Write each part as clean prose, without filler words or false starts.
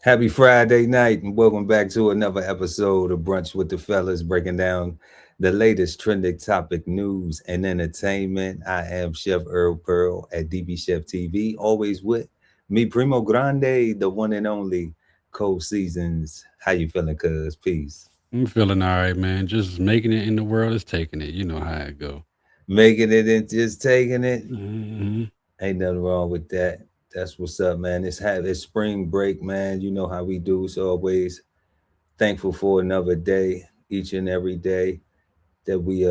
Happy Friday night and welcome back to another episode of Brunch with the Fellas, breaking down the latest trending topic news and entertainment. I am Chef Earl Pearl at DBCHEFTV, always with me, Primo Grande, the one and only Cold Seasons. How you feeling, cuz? Peace. I'm feeling all right, man. Just making it in the world is taking it. You know how it go. Making it and just taking it. Hmm. Ain't nothing wrong with that. That's what's up, man. It's spring break, man. You know how we do. So always thankful for another day, each and every day that we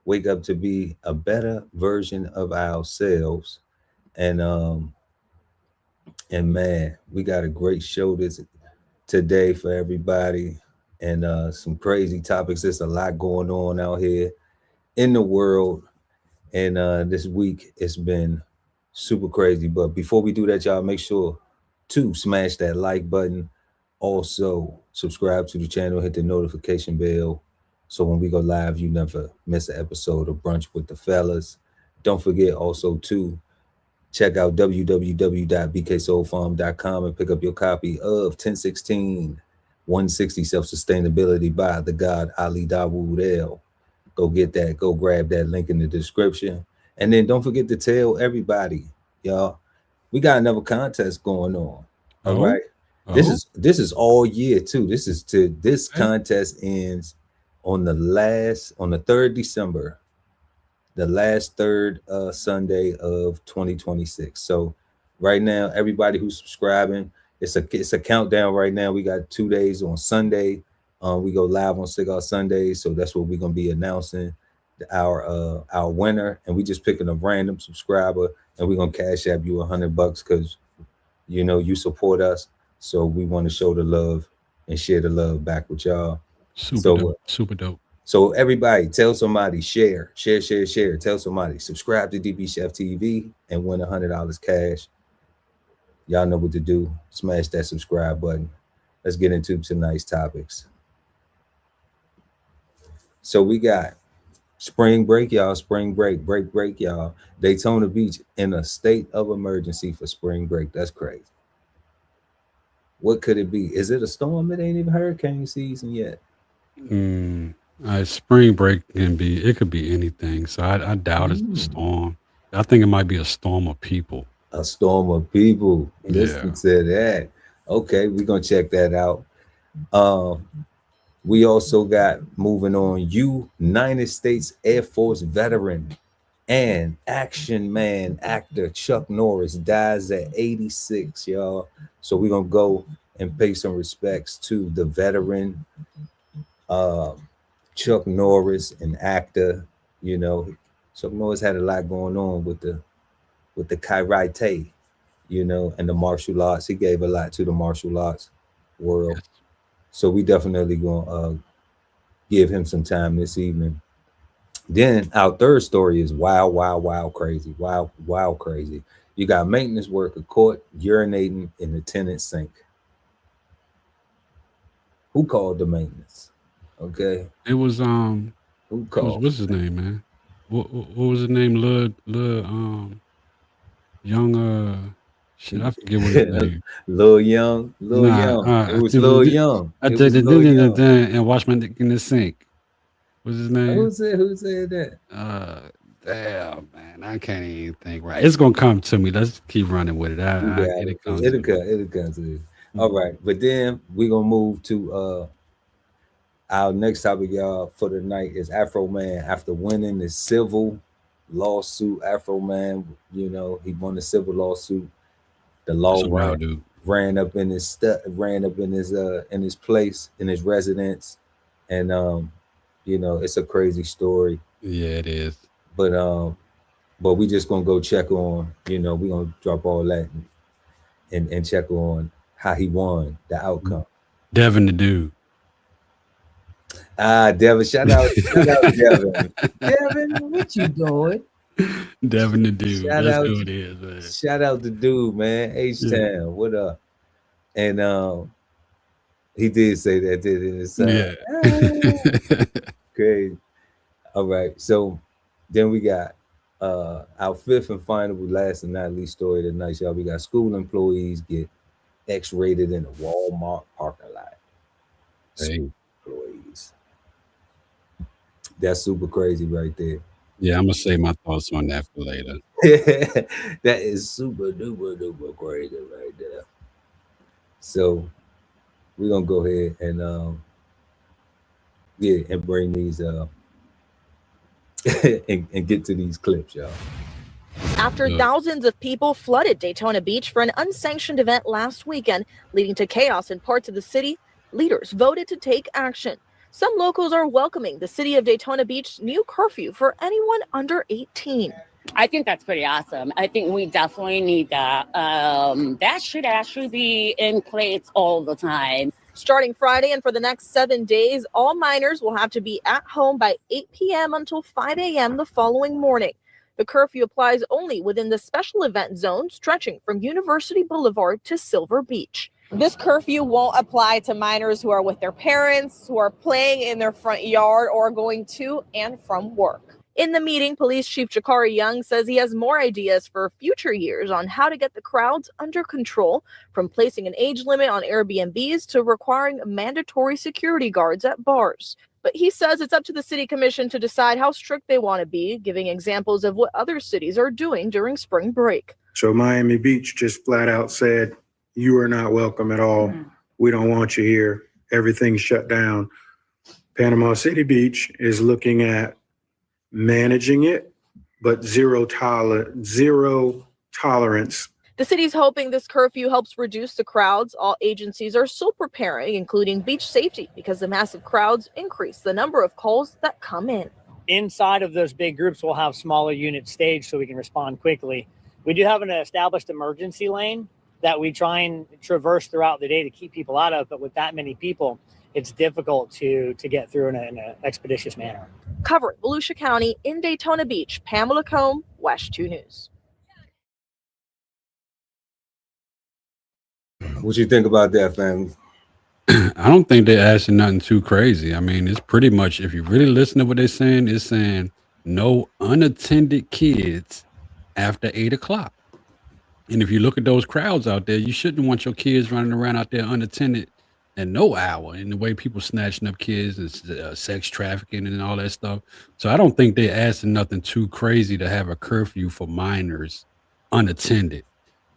wake up to be a better version of ourselves. And man, we got a great show today for everybody, and some crazy topics. There's a lot going on out here in the world, and this week it's been super crazy. But before we do that, y'all make sure to smash that like button. Also, subscribe to the channel, hit the notification bell, so when we go live, you never miss an episode of Brunch with the Fellas. Don't forget also to check out www.bksoulfarm.com and pick up your copy of 1016 160 Self-Sustainability by the God Ali Dawood El. Go get that. Go grab that link in the description. And then don't forget to tell everybody, y'all, we got another contest going on. All Oh, right. This oh, is this is all year too. This okay. contest ends on the 3rd December, the last third Sunday of 2026. So right now, everybody who's subscribing, it's a countdown right now. We got 2 days on Sunday. We go live on Cigar Sunday, so that's what we're gonna be announcing our winner, and we just picking a random subscriber, and we're gonna cash app you $100 because you support us, so we want to show the love and share the love back with y'all. Super So dope. Super dope. so everybody, tell somebody, share. Tell somebody, subscribe to DB Chef TV and win $100 cash. Y'all know what to do. Smash that subscribe button. Let's get into tonight's topics. So we got spring break, y'all. Spring break, y'all. Daytona Beach in a state of emergency for spring break. That's crazy. What could it be? Is it a storm? It ain't even hurricane season yet. Mm, spring break it could be anything. So I doubt it's a Mm. storm. I think it might be a storm of people. A storm of people. Listen Yeah. to that. Okay, we're gonna check that out. Um, we also got moving on. United States Air Force veteran and action man actor Chuck Norris dies at 86, y'all. So we're gonna go and pay some respects to the veteran uh, Chuck Norris, an actor. You know, Chuck Norris had a lot going on with the karate, and the martial arts. He gave a lot to the martial arts world. Yes. So we definitely gonna give him some time this evening. Then our third story is wild, wild, wild, crazy, wild, wild, crazy. You got maintenance worker caught urinating in the tenant sink. Who called the maintenance? Okay, It was who it was called? what's his name, man? What was his name? Young shit, I forget what his name. Lil Young, Lil Nah, Young. It I was Lil did Young. I It did was the Lil Young. and wash my dick in the sink. What's his name? Who said that? Uh, damn, man, I can't even think right. It's gonna come to me. Let's keep running with it. You I got get it. it come to It'll me. come. It'll come to you. All Mhm. right, but then we're gonna move to our next topic, y'all, for the night is Afroman. After winning the civil lawsuit, Afroman, he won the civil lawsuit. The That's law a ran wild dude. ran up in ran up in his place, in his residence, and it's a crazy story. Yeah, it is. But we just gonna go check on, we're gonna drop all that and check on how he won the outcome. Devin the dude. Devin, shout out, Devin. Devin, what you doing? Devin the dude. Shout That's out, who it is, man. shout out the dude, man. H Yeah. Town, what up? And he did say that, did in his song. Yeah. Crazy. All right, so then we got our fifth and final, last and not least story of the night, y'all. We got school employees get X-rated in a Walmart parking lot. Hey, Employees. That's super crazy right there. yeah, I'm gonna save my thoughts on that for later. That is super duper duper crazy right there. So we're gonna go ahead and yeah, and bring these and get to these clips, y'all. After thousands of people flooded Daytona Beach for an unsanctioned event last weekend, leading to chaos in parts of the city, leaders voted to take action. Some locals are welcoming the city of Daytona Beach's new curfew for anyone under 18. I think that's pretty awesome. I think we definitely need that. That should actually be in place all the time. Starting Friday and for the next 7 days, all minors will have to be at home by 8 p.m. until 5 a.m. the following morning. The curfew applies only within the special event zone stretching from University Boulevard to Silver Beach. This curfew won't apply to minors who are with their parents, who are playing in their front yard, or going to and from work. In the meeting, Police Chief Jakari Young says he has more ideas for future years on how to get the crowds under control, from placing an age limit on Airbnbs to requiring mandatory security guards at bars. But he says it's up to the city commission to decide how strict they want to be, giving examples of what other cities are doing during spring break. So Miami Beach just flat out said, you are not welcome at all. We don't want you here. Everything's shut down. Panama City Beach is looking at managing it, but zero tolerance. The city's hoping this curfew helps reduce the crowds. All agencies are still preparing, including beach safety, because the massive crowds increase the number of calls that come in. Inside of those big groups, we'll have smaller units staged so we can respond quickly. We do have an established emergency lane that we try and traverse throughout the day to keep people out of, but with that many people, it's difficult to get through in an expeditious manner. Covering Volusia County in Daytona Beach, Pamela Combe, WESH 2 News. What you think about that, family? I don't think they're asking nothing too crazy. I mean, it's pretty much, if you really listen to what they're saying, it's saying no unattended kids after 8 o'clock. And if you look at those crowds out there, you shouldn't want your kids running around out there unattended at no hour. And the way people snatching up kids and sex trafficking and all that stuff. So I don't think they're asking nothing too crazy to have a curfew for minors unattended,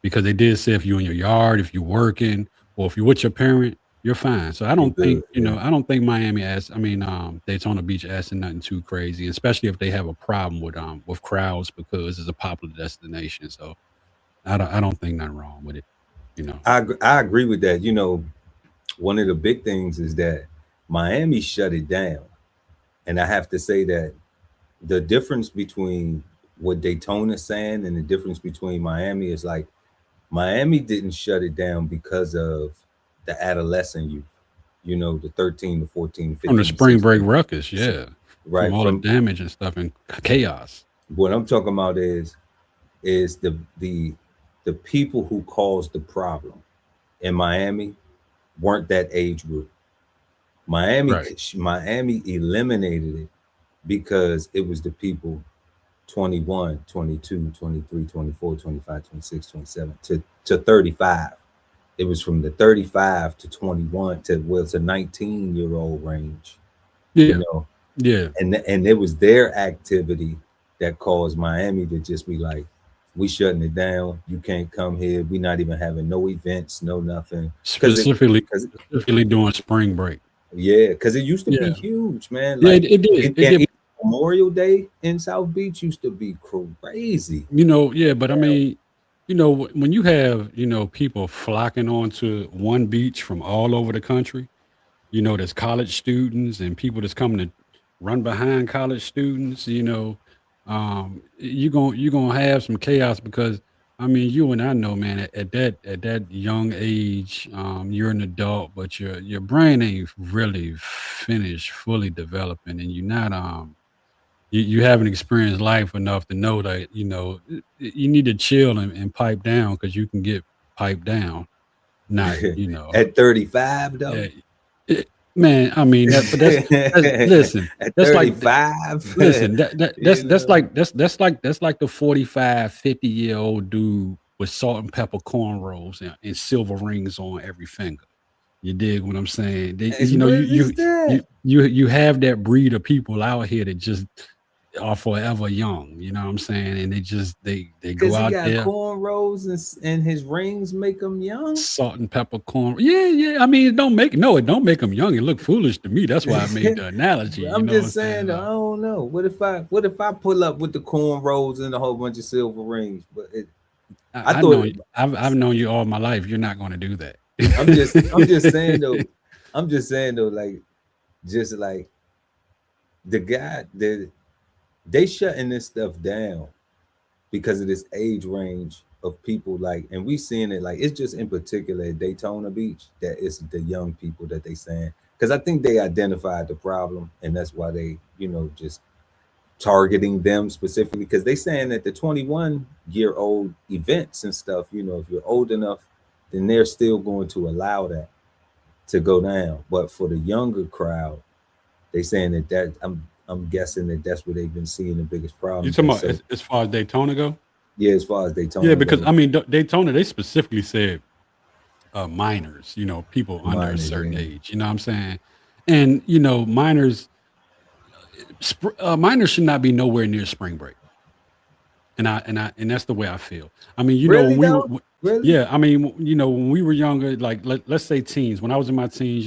because they did say if you're in your yard, if you're working, or if you're with your parent, you're fine. So I don't think, I don't think Daytona Beach asking nothing too crazy, especially if they have a problem with crowds, because it's a popular destination. So I don't think nothing wrong with it. I agree with that. One of the big things is that Miami shut it down. And I have to say that the difference between what Daytona's saying and the difference between Miami is, like, Miami didn't shut it down because of the adolescent youth, the 13 to 14, 15. From the spring break ruckus, yeah. Right. From all the damage and stuff and chaos. What I'm talking about is the people who caused the problem in Miami weren't that age group. Miami eliminated it because it was the people 21, 22, 23, 24, 25, 26, 27 to 35. It was from the 35 to 21 to 19-year-old range. Yeah. Yeah. And it was their activity that caused Miami to just be like, we shutting it down. You can't come here. We're not even having no events, no nothing. Specifically during spring break. Yeah, because it used to be huge, man. Like, it did. Memorial Day in South Beach used to be crazy. But I mean, when you have, people flocking onto one beach from all over the country, there's college students and people that's coming to run behind college students, you're gonna have some chaos, because I mean, you and I know, man, at that young age, you're an adult, but your brain ain't really finished fully developing, and you're not you haven't experienced life enough to know that you need to chill and pipe down, because you can get piped down. Not at 35 though. Man, I mean, that's listen. At that's 35. Listen, that's like the 45, 50-year-old dude with salt and pepper cornrows and silver rings on every finger. You dig what I'm saying? They, What is you that? you have that breed of people out here that just are forever young. You know what I'm saying? And they just they go Because he out got there, cornrows and his rings make him young. salt and pepper corn. Yeah. I mean, it don't make them young. It look foolish to me. That's why I made the analogy. I'm You know just what I'm saying, saying? I don't know. What if I pull up with the cornrows and a whole bunch of silver rings? But I I've thought known I've known you all my life. You're not going to do that. I'm just saying though. I'm just saying though, like just like the guy that they shutting this stuff down because of this age range of people, like, and we seeing it, like, it's just in particular at Daytona Beach that it's the young people that they saying, because I think they identified the problem and that's why they, just targeting them specifically, because they saying that the 21-year-old events and stuff, if you're old enough, then they're still going to allow that to go down. But for the younger crowd, they saying that I'm guessing that that's where they've been seeing the biggest problem. You talking about as far as Daytona go? Yeah, as far as Daytona. Yeah, because I mean Daytona, they specifically said minors, people under a certain age. You know what I'm saying? And minors should not be nowhere near spring break. And that's the way I feel. I mean, Really, we though? were, Really? yeah. I mean, when we were younger, like let's say teens. When I was in my teens,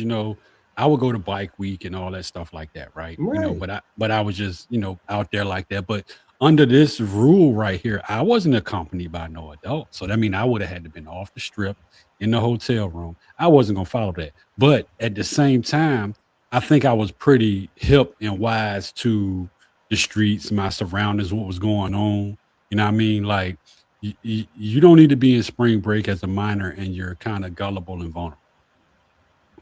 I would go to bike week and all that stuff like that, right? Right. But I was just out there like that. But under this rule right here, I wasn't accompanied by no adult, so that mean I would have had to been off the strip in the hotel room. I wasn't gonna follow that. But at the same time, I think I was pretty hip and wise to the streets, my surroundings, what was going on. You know what I mean? Like, you don't need to be in spring break as a minor and you're kind of gullible and vulnerable.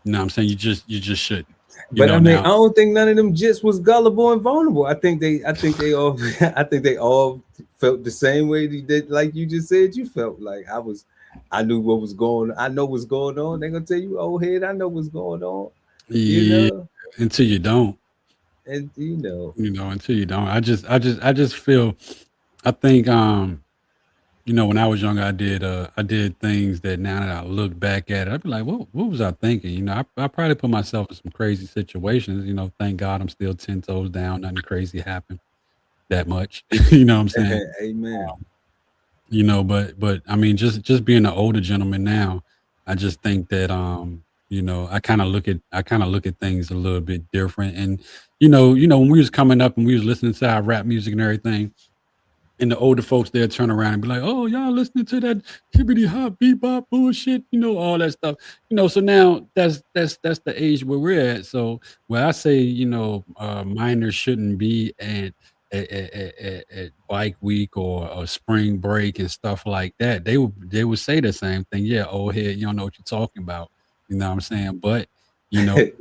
You know what I'm saying? You just shouldn't. But I mean, I don't think none of them just was gullible and vulnerable. I think they all felt the same way they did, like you just said you felt. Like I knew what was going on. I know what's going on. They're gonna tell you, old head, I know what's going on. Yeah, until you don't. And until you don't. I just feel, I think when I was younger, I did things that now that I look back at it, I'd be like, what was I thinking? I probably put myself in some crazy situations. Thank God I'm still 10 toes down. Nothing crazy happened that much. You know what I'm saying? Amen. But I mean, just being an older gentleman now, I just think that I kind of look at things a little bit different. And when we was coming up and we was listening to our rap music and everything, and the older folks they'll turn around and be like, "Oh, y'all listening to that hibbity hop bebop bullshit," all that stuff. So now that's the age where we're at. So where I say, minors shouldn't be at bike week or spring break and stuff like that, they would say the same thing. Yeah, old head, you don't know what you're talking about. You know what I'm saying? But go get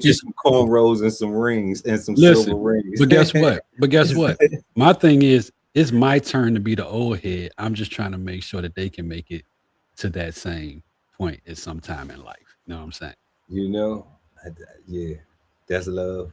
you some cornrows and some rings and some silver rings. But guess what? My thing is, it's my turn to be the old head. I'm just trying to make sure that they can make it to that same point at some time in life. You know what I'm saying? Yeah, that's love.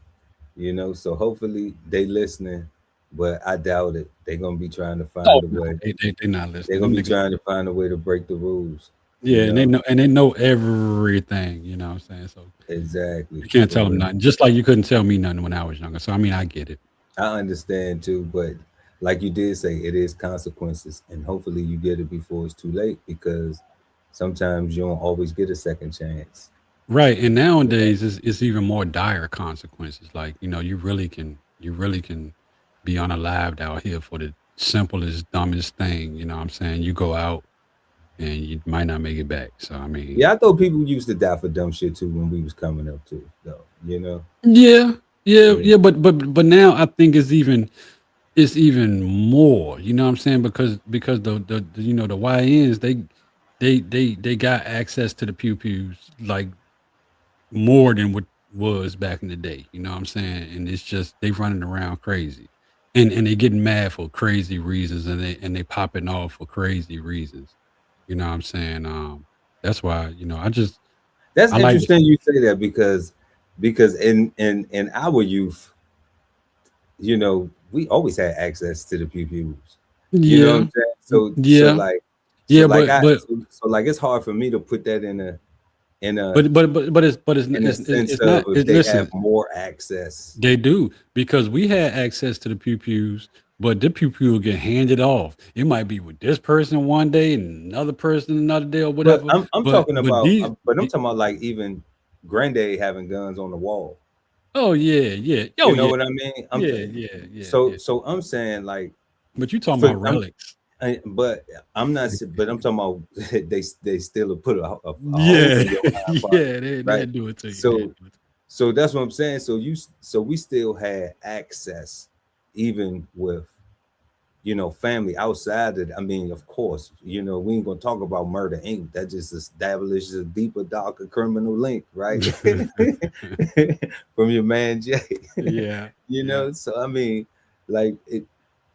So hopefully they listening, but I doubt it. They're gonna be trying to find a way. They're not listening. They're gonna be trying to find a way to break the rules. Yeah, and they know everything. You know what I'm saying? So exactly, you can't tell them nothing. Just like you couldn't tell me nothing when I was younger. So I mean, I get it. I understand too, but like you did say, it is consequences, and hopefully you get it before it's too late, because sometimes you don't always get a second chance. Right, and nowadays it's even more dire consequences. Like you really can be unalived out here for the simplest, dumbest thing. You know what I'm saying? You go out and you might not make it back. So I mean, yeah, I thought people used to die for dumb shit too when we was coming up too, though. Yeah, but now I think it's even more. You know what I'm saying? Because the YNs they got access to the pews like more than what was back in the day. You know what I'm saying? And it's just they running around crazy. And they getting mad for crazy reasons, and they popping off for crazy reasons. You know what I'm saying? That's why, that's interesting you say that, because in our youth, we always had access to the pews. You know what I'm saying? So Yeah, like but like it's hard for me to put that in a it's in a sense it's of not. if they Listen, have more access. they do, because we had access to the pew-pews, but the pew-pew will get handed off. It might be with this person one day and another person another day or But whatever. I'm But talking but about, these but I'm talking about like even granddad having guns on the wall. oh yeah. Oh You know yeah. what I mean? Yeah. So I'm saying like, But you talking for about relics. but I'm not. But I'm talking about they still put a hole Yeah. in your eye pocket, Yeah, they right? do it to you. So so that's what I'm saying. So we still had access, even with family outside of. I mean, of course, we ain't gonna talk about Murder Inc. That just establishes a deeper, darker criminal link, right? From your man Jay. Yeah. So I mean, like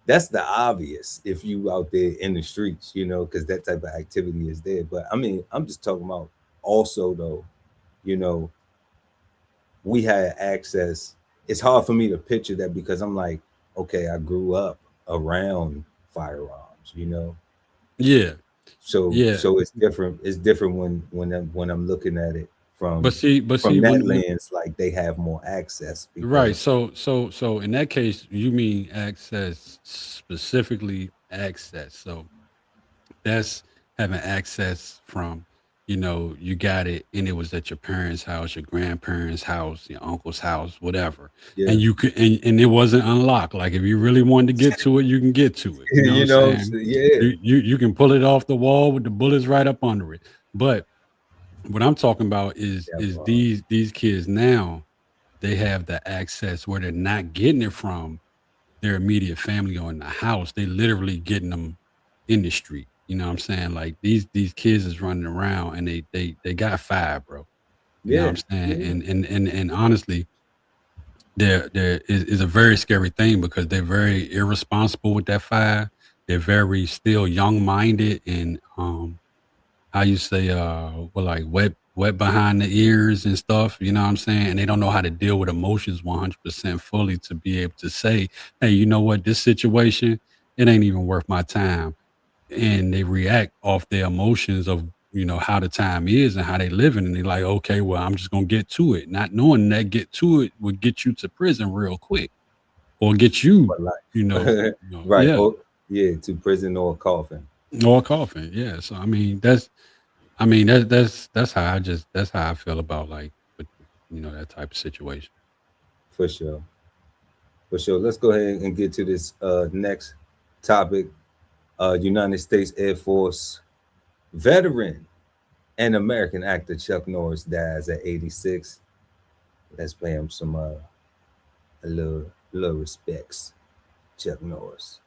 that's the obvious if you out there in the streets, because that type of activity is there. But I mean, I'm just talking about also though, you know, we had access. It's hard for me to picture that because I'm like, okay, I grew up around firearms. Yeah. So Yeah. it's different. It's different when I'm looking at it from But see that when lens, like they have more access. right. So in that case, you mean access, specifically access. So that's having access from, you got it and it was at your parents' house, your grandparents' house, your uncle's house, whatever. Yeah. And you could and it wasn't unlocked. Like if you really wanted to get to it, you can get to it. You know what I'm saying? Yeah. You can pull it off the wall with the bullets right up under it. But what I'm talking about is these kids now, they have the access where they're not getting it from their immediate family or in the house. They literally getting them in the street. You know what I'm saying? Like these kids is running around and they got fire, bro. You know what I'm saying? And honestly, there is a very scary thing because they're very irresponsible with that fire. They're very still young minded and how you say like wet behind the ears and stuff, you know what I'm saying? And they don't know how to deal with emotions 100% fully to be able to say, hey, you know what, this situation, it ain't even worth my time. And they react off their emotions of how the time is and how they living, and they're like, okay, well, I'm just gonna get to it, not knowing that get to it would get you to prison real quick or get you right. yeah, To prison or coffin. or coffin. Yeah, so that's that's how I feel about like with, that type of situation. For sure. Let's go ahead and get to this next topic. United States Air Force veteran and American actor Chuck Norris dies at 86. Let's play him some a little respects. Chuck Norris.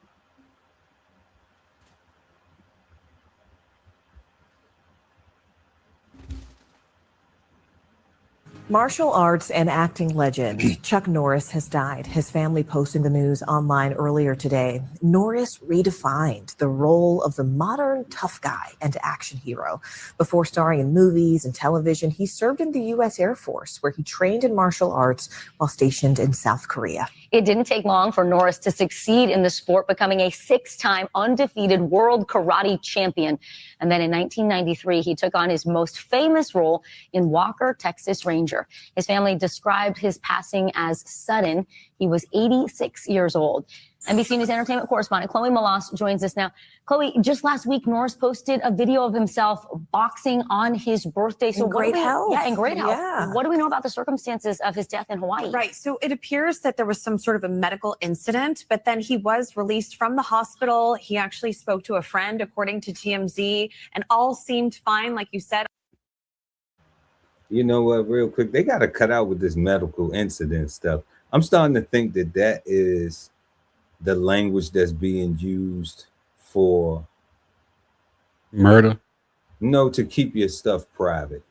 Martial arts and acting legend Chuck Norris has died. His family posted the news online earlier today. Norris redefined the role of the modern tough guy and action hero. Before starring in movies and television, he served in the U.S. Air Force, where he trained in martial arts while stationed in South Korea. It didn't take long for Norris to succeed in the sport, becoming a 6-time undefeated world karate champion. And then in 1993, he took on his most famous role in Walker, Texas Ranger. His family described his passing as sudden. He was 86 years old. NBC News entertainment correspondent Chloe Malas joins us now. Chloe, just last week, Norris posted a video of himself boxing on his birthday. So in great health. Yeah, in great health. Yeah. What do we know about the circumstances of his death in Hawaii? Right. So it appears that there was some sort of a medical incident, but then he was released from the hospital. He actually spoke to a friend, according to TMZ, and all seemed fine, like you said. You know what, real quick, they got to cut out with this medical incident stuff. I'm starting to think that is the language that's being used for murder. No, to keep your stuff private.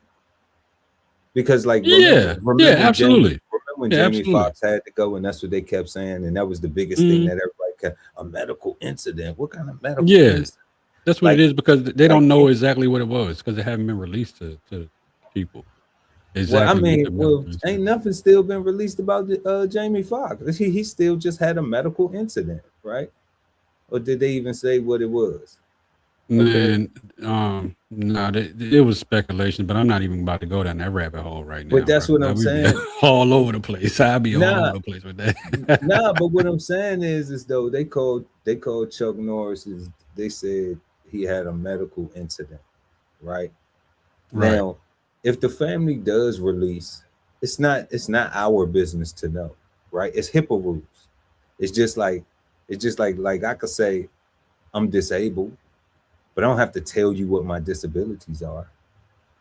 Because like, remember absolutely. Remember when Jamie Foxx had to go, and that's what they kept saying, and that was the biggest thing that everybody kept, a medical incident. What kind of medical incident? That's what it is, because they don't know exactly what it was because they haven't been released to people. Exactly. Well, ain't nothing still been released about Jamie Foxx. He still just had a medical incident, right? Or did they even say what it was? Man, no, it was speculation, but I'm not even about to go down that rabbit hole right now, But that's bro. what I'm We be saying. all over the place. I'll be all Nah, over the place with that. nah. But what I'm saying is though they called Chuck Norris. They said he had a medical incident, right? Right. Now, if the family does release, it's not our business to know, right? It's HIPAA rules. It's just like I could say I'm disabled, but I don't have to tell you what my disabilities are,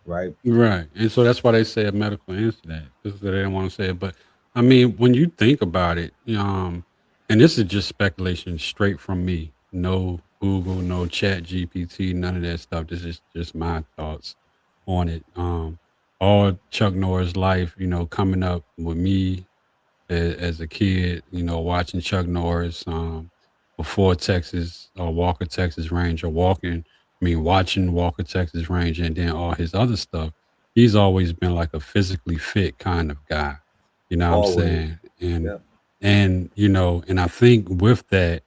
right? Right. And so that's why they say a medical incident, because they didn't want to say it. But I mean, when you think about it, and this is just speculation straight from me, no Google, no Chat GPT, none of that stuff. This is just my thoughts on it. All Chuck Norris life, coming up with me as a kid, watching Chuck Norris before Texas or Walker Texas Ranger, watching Walker Texas Ranger, and then all his other stuff. He's always been like a physically fit kind of guy. You know what I'm Always. saying? Yeah. And I think with that,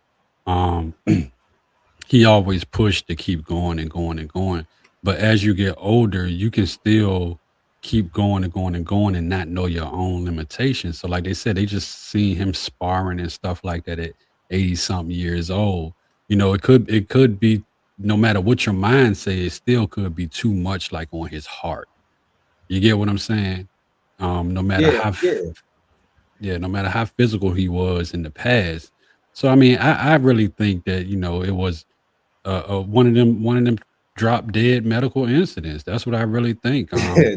he always pushed to keep going and going and going. But as you get older, you can still keep going and going and going and not know your own limitations. So like they said, they just seen him sparring and stuff like that at 80 something years old. It could be, no matter what your mind says, it still could be too much like on his heart. You get what I'm saying? No matter no matter how physical he was in the past. So I mean, I really think that, it was one of them drop dead medical incidents. That's what I really think.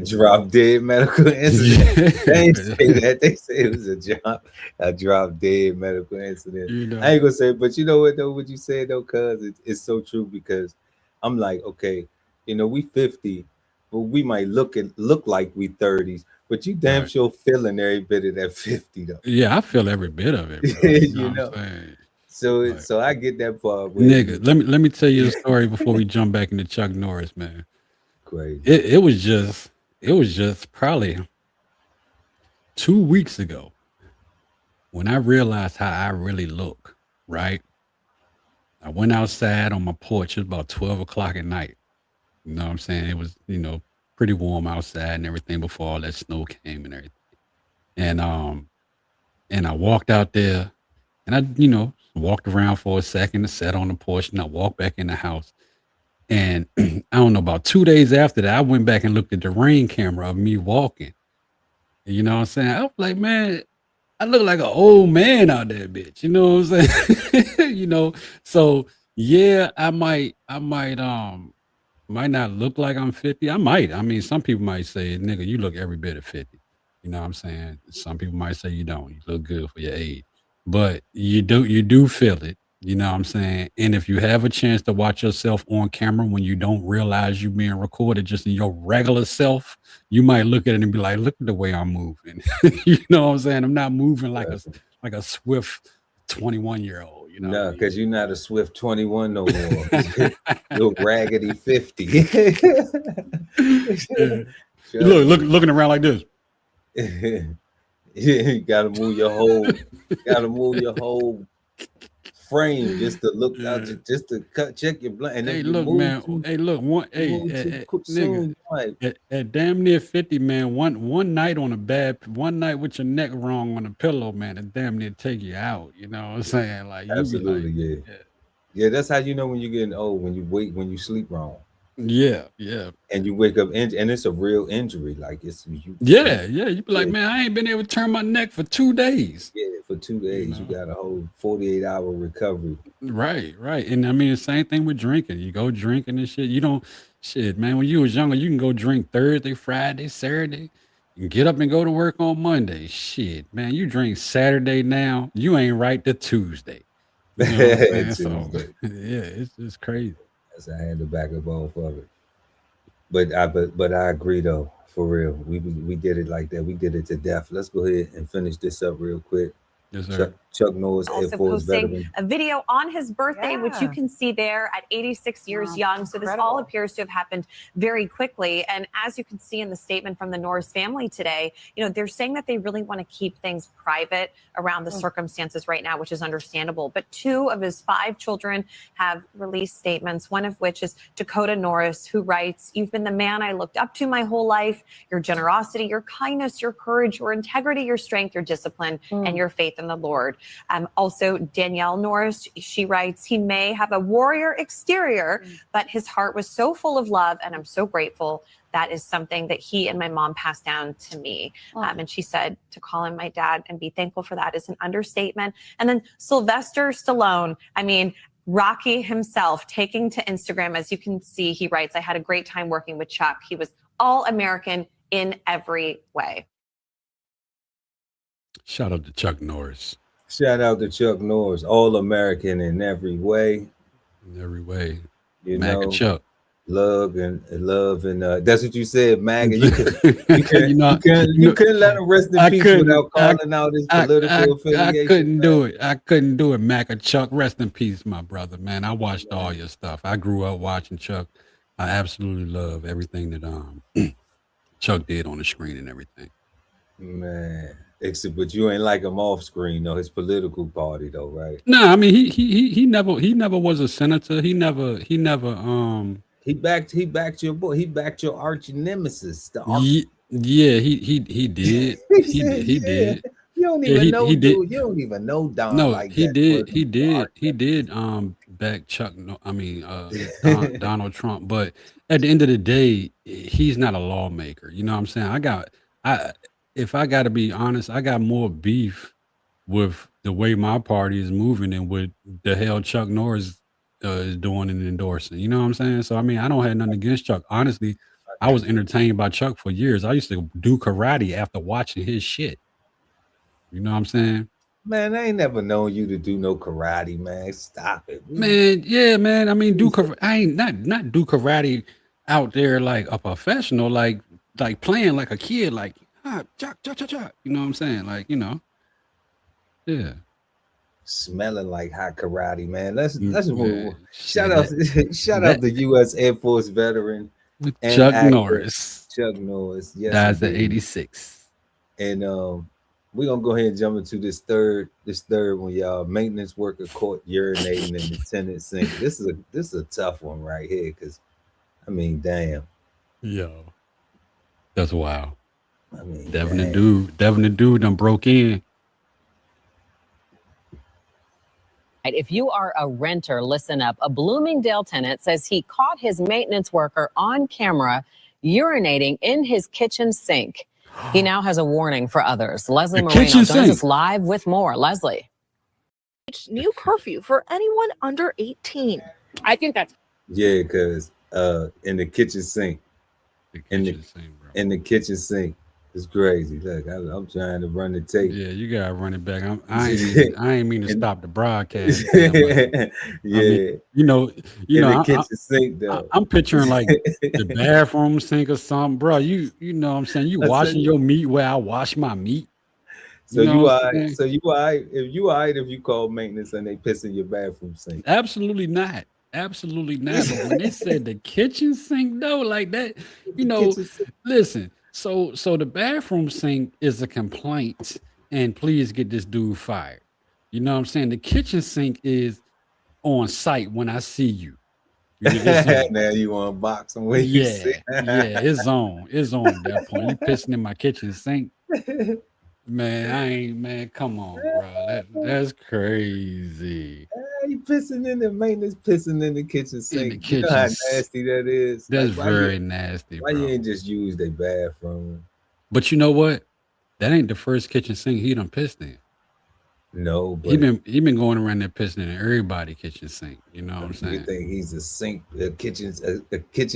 Drop dead medical incident. They ain't say that. They say it was a drop dead medical incident. I ain't gonna say, but you know what though? What you said though, cuz it's so true, because I'm like, okay, we 50, but we might look like we 30s, but you damn sure feeling every bit of that 50 though. Yeah, I feel every bit of it, bro. You know. What I'm saying? So I get that part. Nigga, let me tell you a story before we jump back into Chuck Norris, man. Crazy. It was just probably 2 weeks ago when I realized how I really look, right? I went outside on my porch. It was about 12 o'clock at night. You know what I'm saying? It was, pretty warm outside and everything before all that snow came and everything. And I walked out there and I, walked around for a second, sat on the porch, and I walked back in the house. And I don't know, about 2 days after that, I went back and looked at the rain camera of me walking. You know what I'm saying? I was like, man, I look like an old man out there, bitch. You know what I'm saying? So yeah, I might not look like I'm 50. I might. I mean, some people might say, nigga, you look every bit of 50. You know what I'm saying? Some people might say you don't. You look good for your age. But you do feel it. You know what I'm saying? And if you have a chance to watch yourself on camera when you don't realize you being recorded just in your regular self, you might look at it and be like, look at the way I'm moving. You know what I'm saying? I'm not moving like a swift 21-year-old. No, because you're not a swift 21 no more. You're raggedy 50. Looking around like this. You gotta move your whole frame just to look out, just to check your blood. And hey, look, man. Nigga, at damn near 50, man. One night with your neck wrong on a pillow, man, it damn near take you out. You know what I'm saying? Like, absolutely, yeah. That's how you know when you're getting old, when you sleep wrong. Yeah. And you wake up and it's a real injury. Like it's you. Yeah. You be like, man, I ain't been able to turn my neck for 2 days. Yeah, for 2 days, you got a whole 48-hour recovery. Right. And I mean, the same thing with drinking. You go drinking and shit. You don't, man, when you was younger, you can go drink Thursday, Friday, Saturday. You can get up and go to work on Monday. Shit, man, you drink Saturday now, you ain't right to Tuesday. You know what I'm saying? So, yeah, it's crazy. As I had to back up off of it. But I agree though, for real. We did it like that. We did it to death. Let's go ahead and finish this up real quick. Yes, sir. Chuck Norris, Air Also Force posting veteran. a video on his birthday, which you Yeah. can see there at 86 years Wow, young. So this all incredible. appears to have happened very quickly. And as you can see in the statement from the Norris family today, they're saying that they really want to keep things private around the circumstances right now, which is understandable. But 2 of his 5 children have released statements, one of which is Dakota Norris, who writes, "You've been the man I looked up to my whole life. Your generosity, your kindness, your courage, your integrity, your strength, your discipline, and your faith in the Lord." Also, Danielle Norris, she writes, "He may have a warrior exterior, but his heart was so full of love, and I'm so grateful. That is something that he and my mom passed down to me." And she said to call him my dad and be thankful for that is an understatement. And then Sylvester Stallone, Rocky himself, taking to Instagram, as you can see, he writes, "I had a great time working with Chuck. He was all American in every way." Shout out to Chuck Norris. Shout out to Chuck Norris, all American in every way. In every way. You Mac know, and Chuck. love and that's what you said, Mac. And you couldn't let him rest in I peace couldn't- without calling out his political affiliation. I couldn't do it. I couldn't do it, Mac and Chuck. Rest in peace, my brother, man. I watched all your stuff. I grew up watching Chuck. I absolutely love everything that Chuck did on the screen and everything. Man. Except, but you ain't like him off screen, though. His political party, though, right? No, I mean he never was a senator. He never He backed your boy. He backed your arch nemesis. Yeah, he did. He did. You don't even know, dude. You don't even know Don. No, like he that. did. He did. Back Chuck. No, I mean, Donald Trump. But at the end of the day, he's not a lawmaker. You know what I'm saying? If I got to be honest, I got more beef with the way my party is moving than what the hell Chuck Norris is doing and endorsing. You know what I'm saying? So I mean, I don't have nothing against Chuck. Honestly, I was entertained by Chuck for years. I used to do karate after watching his shit. You know what I'm saying? Man, I ain't never known you to do no karate, man. Stop it. Man, yeah, man. I mean, I ain't not do karate out there like a professional, like playing like a kid, like chuck. You know what I'm saying? Like, yeah. Smelling like hot karate, man. Let's move. Shit, Shout out the U.S. Air Force veteran and Chuck actor, Norris. Chuck Norris. Yes, Dies at indeed. 86. And we're gonna go ahead and jump into this third one, y'all. Maintenance worker caught urinating in the tenant sink. This is a tough one right here, because I mean, damn. Yo. That's wild. I mean, Devin the dude done broke in. If you are a renter, listen up. A Bloomingdale tenant says he caught his maintenance worker on camera urinating in his kitchen sink. He now has a warning for others. Leslie Moreno joins us live with more. Leslie. New curfew for anyone under 18. I think that's because in the kitchen sink. In the kitchen sink. It's crazy. Look, I'm trying to run the tape. Yeah, you gotta run it back. I ain't mean to stop the broadcast. Yeah, I mean, in the kitchen sink though. I'm picturing like the bathroom sink or something, bro. You know what I'm saying? You washing your meat where I wash my meat. So you all right? So you all right? If you call maintenance and they piss in your bathroom sink? Absolutely not. Absolutely not. But when they said the kitchen sink though, like that, listen. So the bathroom sink is a complaint, and please get this dude fired. You know what I'm saying? The kitchen sink is on site when I see you. Now you want to box him when you see. Yeah, it's on. It's on at that point. You pissing in my kitchen sink. Man, come on, bro. That's crazy. You pissing in the maintenance, pissing in the kitchen sink. You know how nasty that is. That's very nasty. Why bro. you ain't just use their bathroom? But you know what? That ain't the first kitchen sink he done pissed in. No, but he been going around there pissing in everybody's kitchen sink. You know what I'm saying? You think he's a kitchen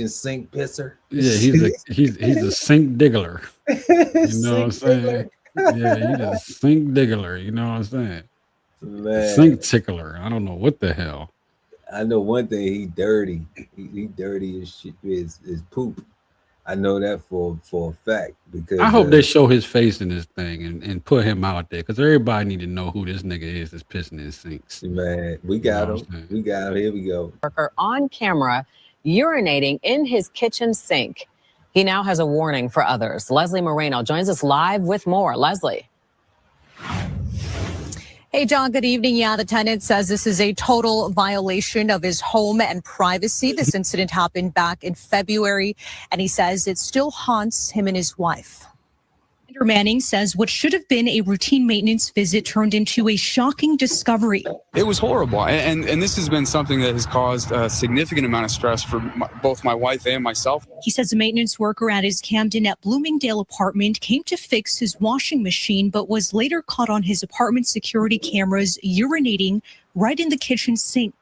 sink pisser? Yeah, he's a sink diggler. You know what I'm saying? Yeah, he's a sink diggler. You know what I'm saying? Man. Sink tickler. I don't know what the hell. I know one thing. He dirty. He dirty as shit. Is poop. I know that for a fact because I hope they show his face in this thing and put him out there because everybody need to know who this nigga is that's pissing in sinks. man, we You got know him. what I'm saying? We got him. Here we go. Worker on camera urinating in his kitchen sink. He now has a warning for others. Leslie Moreno joins us live with more. Leslie. Hey, John, good evening. Yeah, the tenant says this is a total violation of his home and privacy. This incident happened back in February, and he says it still haunts him and his wife. Manning says what should have been a routine maintenance visit turned into a shocking discovery. It was horrible. And this has been something that has caused a significant amount of stress for both my wife and myself. He says a maintenance worker at his Camden at Bloomingdale apartment came to fix his washing machine, but was later caught on his apartment security cameras urinating right in the kitchen sink.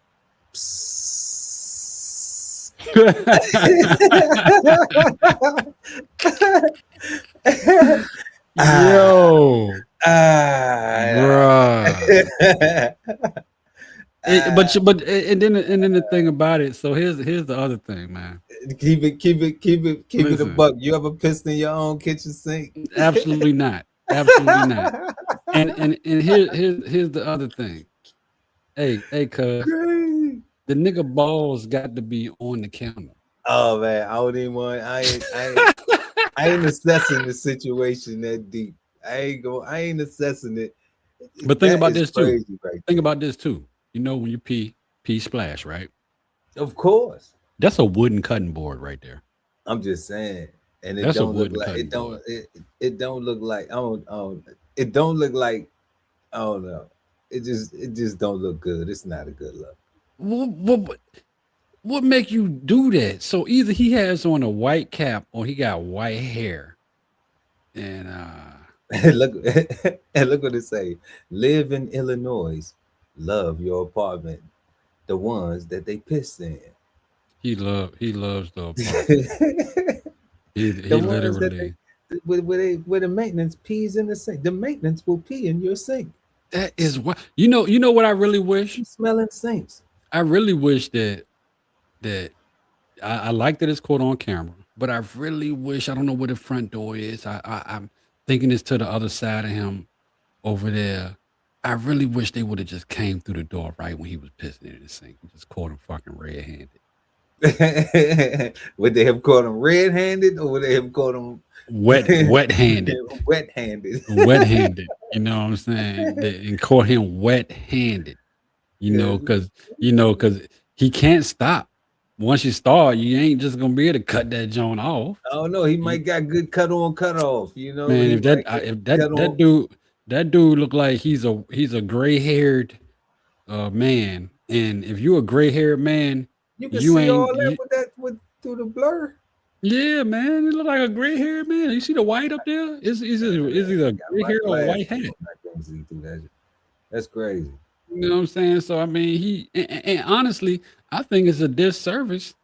Yo, bruh. But and then the thing about it. So here's the other thing, man. Keep it a Listen. buck. You ever pissed in your own kitchen sink? Absolutely not. Absolutely not. And here's the other thing. Hey, cuz the nigga balls got to be on the camera. Oh man, I don't even want. I ain't assessing the situation that deep. I ain't assessing it. But think That about is this too. crazy right Think about this too. You know when you pee splash, right? Of course. That's a wooden cutting board right there. I'm just saying, and it That's a don't look wooden like cutting it don't board. it don't look like it don't look like I don't know. It just don't look good. It's not a good look. What make you do that? So either he has on a white cap or he got white hair. And look and look what it say. Live in Illinois. Love your apartment. The ones that they piss in. he loves the apartment. he The ones that literally where the maintenance pees in the sink. The maintenance will pee in your sink. that is what you know what I really wish? You smelling sinks. I really wish that I like that it's caught on camera, but I really wish I don't know where the front door is. I'm thinking it's to the other side of him over there. I really wish they would have just came through the door right when he was pissing in the sink and just caught him fucking red-handed. Would they have caught him red-handed or would they have caught him wet-handed? Wet-handed. Wet-handed. You know what I'm saying? And caught him wet-handed. You know, because he can't stop. Once you start, you ain't just gonna be able to cut that joint off. I don't know. He might got good cut on, cut off. You know, Man, He if might get cut on. that dude look like he's a gray-haired man, and if you're a gray-haired man, You can you see ain't all that through the blur. yeah, man, it look like a gray-haired man. You see the white up there? Is either gray hair or a white hat? I can't see through that. That's crazy. You know what I'm saying? So I mean, and honestly, I think it's a disservice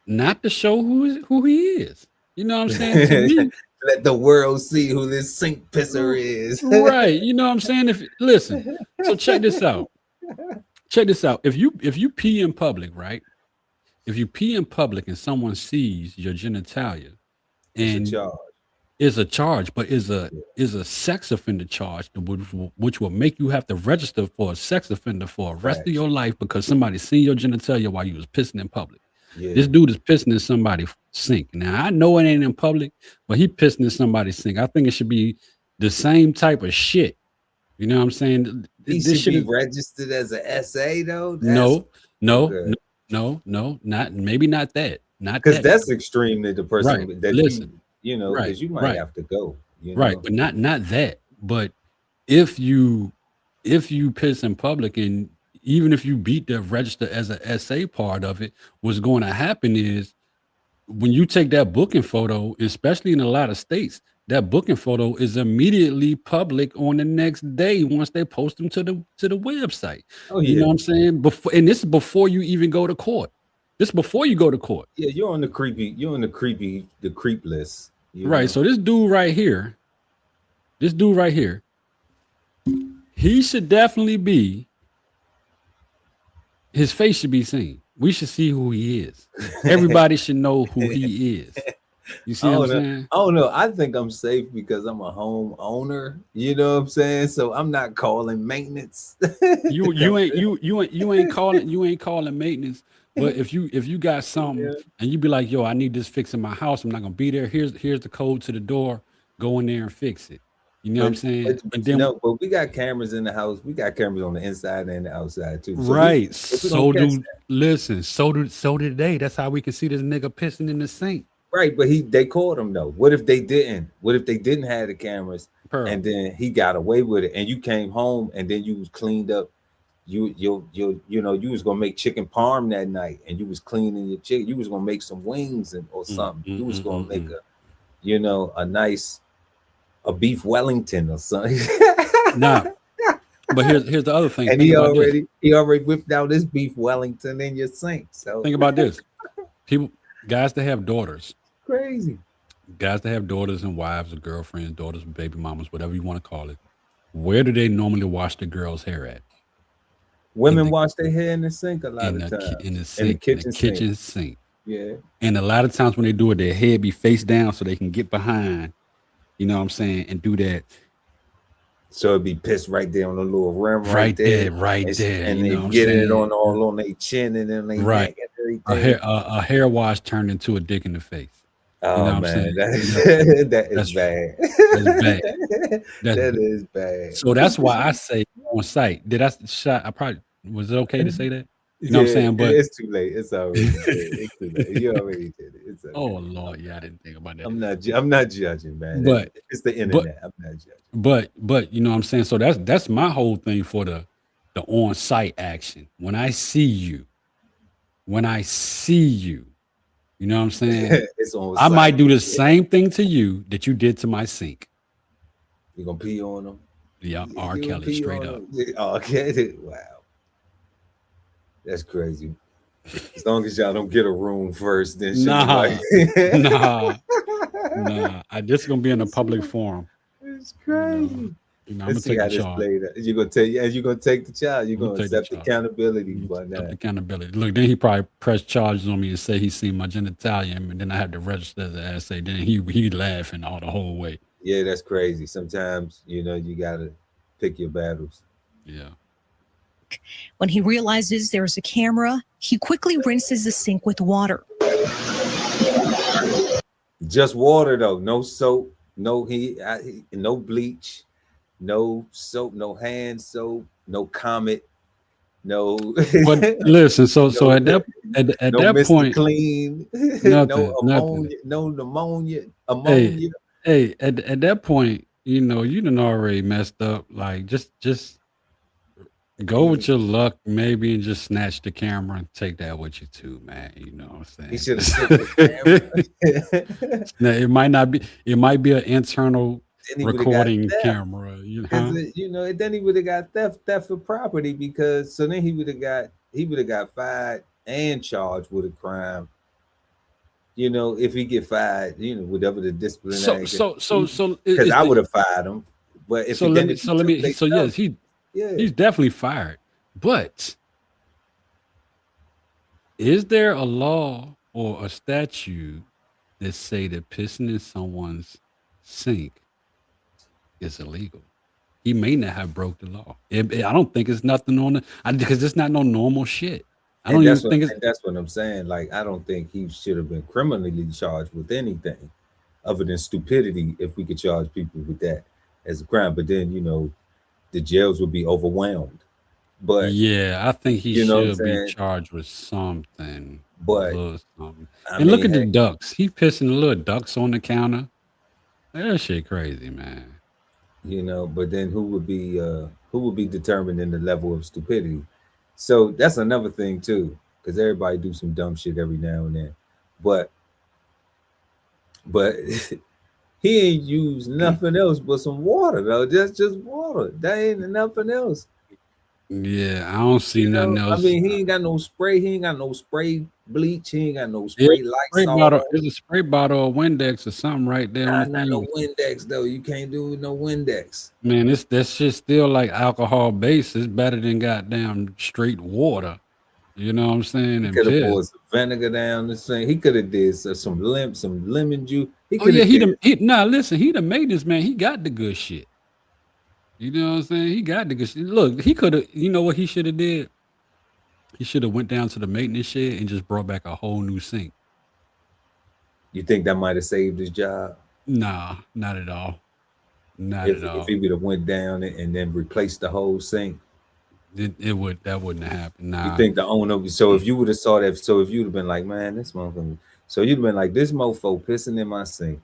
not to show who he is. You know what I'm saying? To me, Let the world see who this sink pisser is. right? You know what I'm saying? Listen, so check this out. Check this out. If you pee in public, right? If you pee in public and someone sees your genitalia, and it's a charge, but is a sex offender charge, which will make you have to register for a sex offender for the rest of your life because somebody seen your genitalia while you was pissing in public. Yeah. This dude is pissing in somebody's sink. Now I know it ain't in public, but he pissing in somebody's sink. I think it should be the same type of shit. You know what I'm saying? He This should be shit is- registered as an SA though. no, okay. not maybe not that. Not Because that. that's extreme that the person Right. that Listen. you know, because you might Right. have to go. You Right, know? but not that. But if you piss in public, and even if you beat the register as a SA part of it, what's going to happen is when you take that booking photo, especially in a lot of states, that booking photo is immediately public on the next day once they post them to the website. Oh, You yeah. know what I'm saying? And this is before you even go to court. This is before you go to court. Yeah, you're on the creep list. you Right. know? So this dude right here, he should definitely be, his face should be seen. We should see who he is. Everybody should know who he is. You see what I'm saying? I don't know. I think I'm safe because I'm a home owner. You know what I'm saying? So I'm not calling maintenance. You ain't calling maintenance. But if you got something and you be like, yo, I need this fixed in my house, I'm not gonna be there. Here's the code to the door. Go in there and fix it. You know what I'm saying? But then no, but we got cameras in the house. We got cameras on the inside and the outside too. So right. so did they. That's how we can see this nigga pissing in the sink. Right, but they caught him though. What if they didn't? What if they didn't have the cameras and then he got away with it and you came home and then you was cleaned up? You was gonna make chicken parm that night and you was cleaning your chicken. You was gonna make some wings or something. You was gonna make a beef Wellington or something. Nah. But here's the other thing. And he already whipped out his beef Wellington in your sink. So think about this. Guys that have daughters. Crazy. Guys that have daughters and wives or girlfriends, daughters, baby mamas, whatever you want to call it. Where do they normally wash the girl's hair at? Women wash their hair in the sink a lot of times. In the kitchen sink. Yeah. And a lot of times when they do it, their head be face down so they can get behind, you know what I'm saying, and do that. So it'd be pissed right there on the little rim right there. And they getting it on their chin and then they right. neck and everything. A hair wash turned into a dick in the face. Oh, you know man, that is bad. That is bad. So that's why I say on site. Was it okay to say that? You know what I'm saying? But it's too late. It's already it's too late. You already did it. It's okay. Oh Lord, yeah, I didn't think about that. I'm not judging, man. But it's the internet. I'm not judging. But you know what I'm saying? So that's my whole thing for the on-site action. When I see you, you know what I'm saying? I might do the same thing to you that you did to my sink. You gonna pee on them? Yeah, R. Kelly straight up. Okay, wow. That's crazy. As long as y'all don't get a room first, then nah. This is gonna be in a public forum. It's crazy. You know, I'm gonna take the charge. You're gonna take the charge. You're gonna accept accountability. Accountability. Look, then he probably pressed charges on me and say he seen my genitalia, and then I had to register as an assay. Then he laughing all the whole way. Yeah, that's crazy. Sometimes you gotta pick your battles. Yeah. When he realizes there's a camera, he quickly rinses the sink with water. Just water though, no soap, no bleach, no soap, no hand soap, no Comet, no. But listen, so at that Mr. point, clean, nothing, no pneumonia. Hey, at that point, you done already messed up. Like just go with your luck, maybe, and just snatch the camera and take that with you too, man. You know what I'm saying? He should have took the camera. Now, it might be an internal recording camera. Then he would have got theft of property because then he would have got fired and charged with a crime. If he get fired, whatever the disciplinary. So because I would have fired him. But if he's definitely fired. But is there a law or a statute that say that pissing in someone's sink is illegal? He may not have broke the law. I don't think it's nothing because it's not no normal shit. I don't even think that's what I'm saying. Like, I don't think he should have been criminally charged with anything other than stupidity if we could charge people with that as a crime. But then, the jails would be overwhelmed. But yeah, I think he should be charged with something. But look at the ducks. He pissing the little ducks on the counter. That shit crazy, man. But then who would be determining the level of stupidity? So that's another thing too, because everybody do some dumb shit every now and then. But he ain't used nothing else but some water though. That's just water. That ain't nothing else. Yeah, I don't see nothing else. I mean, he ain't got no spray. He ain't got no spray bleach. He ain't got no spray Lysol. There's a spray bottle of Windex or something right there. Not no Windex though. You can't do with no Windex. Man, that shit's still like alcohol based. It's better than goddamn straight water. You know what I'm saying? He could have poured some vinegar down the sink. He could have did some lemon juice. He Oh could yeah, have nah, listen, he the maintenance man. He got the good shit. You know what I'm saying? He got the good shit. Look, he could have. You know what he should have did? He should have went down to the maintenance shed and just brought back a whole new sink. You think that might have saved his job? Nah, not at all. Not If at all. he would have went down and then replaced the whole sink. That wouldn't have happened. Nah. You think the owner? So if you would have saw that, so if you'd have been like, man, this motherfucker. So you'd have been like, this mofo pissing in my sink.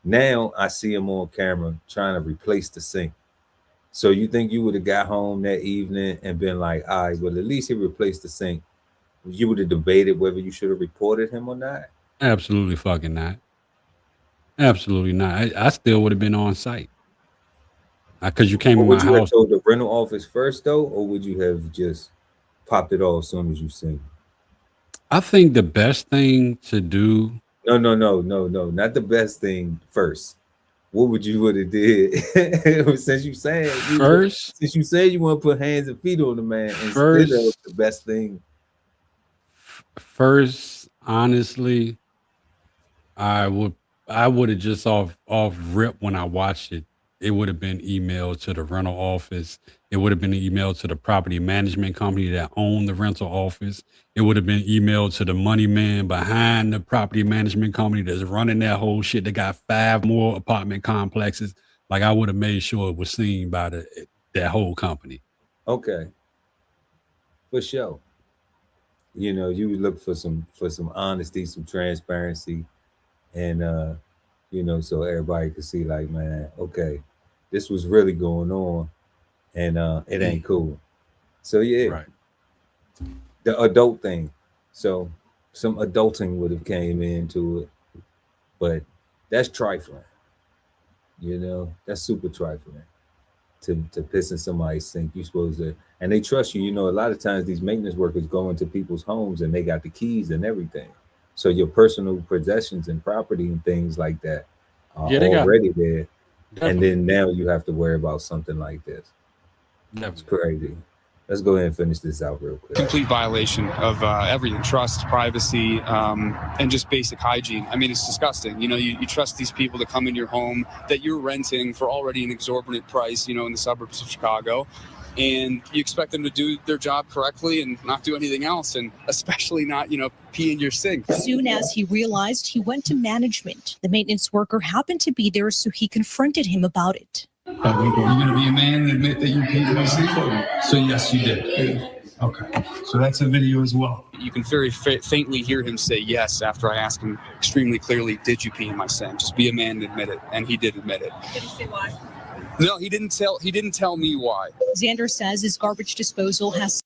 Now I see him on camera trying to replace the sink. So you think you would have got home that evening and been like, all right, well, at least he replaced the sink. You would have debated whether you should have reported him or not. Absolutely fucking not. Absolutely not. I still would have been on site. Because you came in my Would you have house. told the rental office first though, or would you have just popped it off as soon as you seen it? I think the best thing to do. No, not the best thing first. What would you have did? Since you said you want to put hands and feet on the man instead of the best thing. First, honestly, I would have just off rip when I watched it. It would have been emailed to the rental office. It would have been emailed to the property management company that owned the rental office. It would have been emailed to the money man behind the property management company that's running that whole shit. They got 5 more apartment complexes. Like I would have made sure it was seen by that whole company. Okay. For sure. You know, you would look for some honesty, some transparency, and you know, so everybody could see like, man, okay, this was really going on, and it ain't cool. So yeah, right. The adult thing. So some adulting would have came into it, but that's trifling. You know, that's super trifling. To piss in somebody's sink, you supposed to, and they trust you. You know, a lot of times these maintenance workers go into people's homes and they got the keys and everything. So your personal possessions and property and things like that are already there. Definitely. And then now you have to worry about something like this. That's crazy. Let's go ahead and finish this out real quick. Complete violation of everything, trust, privacy, and just basic hygiene. I mean, it's disgusting. You know, you trust these people to come in your home that you're renting for already an exorbitant price, you know, in the suburbs of Chicago. And you expect them to do their job correctly and not do anything else, and especially not, you know, pee in your sink. Soon as he realized, he went to management. The maintenance worker happened to be there, so he confronted him about it. You're going to be a man and admit that you peed in my sink? So yes, you did. Okay. So that's a video as well. You can very faintly hear him say yes after I ask him extremely clearly, did you pee in my sink? Just be a man and admit it. And he did admit it. Did he say why? No, he didn't tell me why. Xander says his garbage disposal has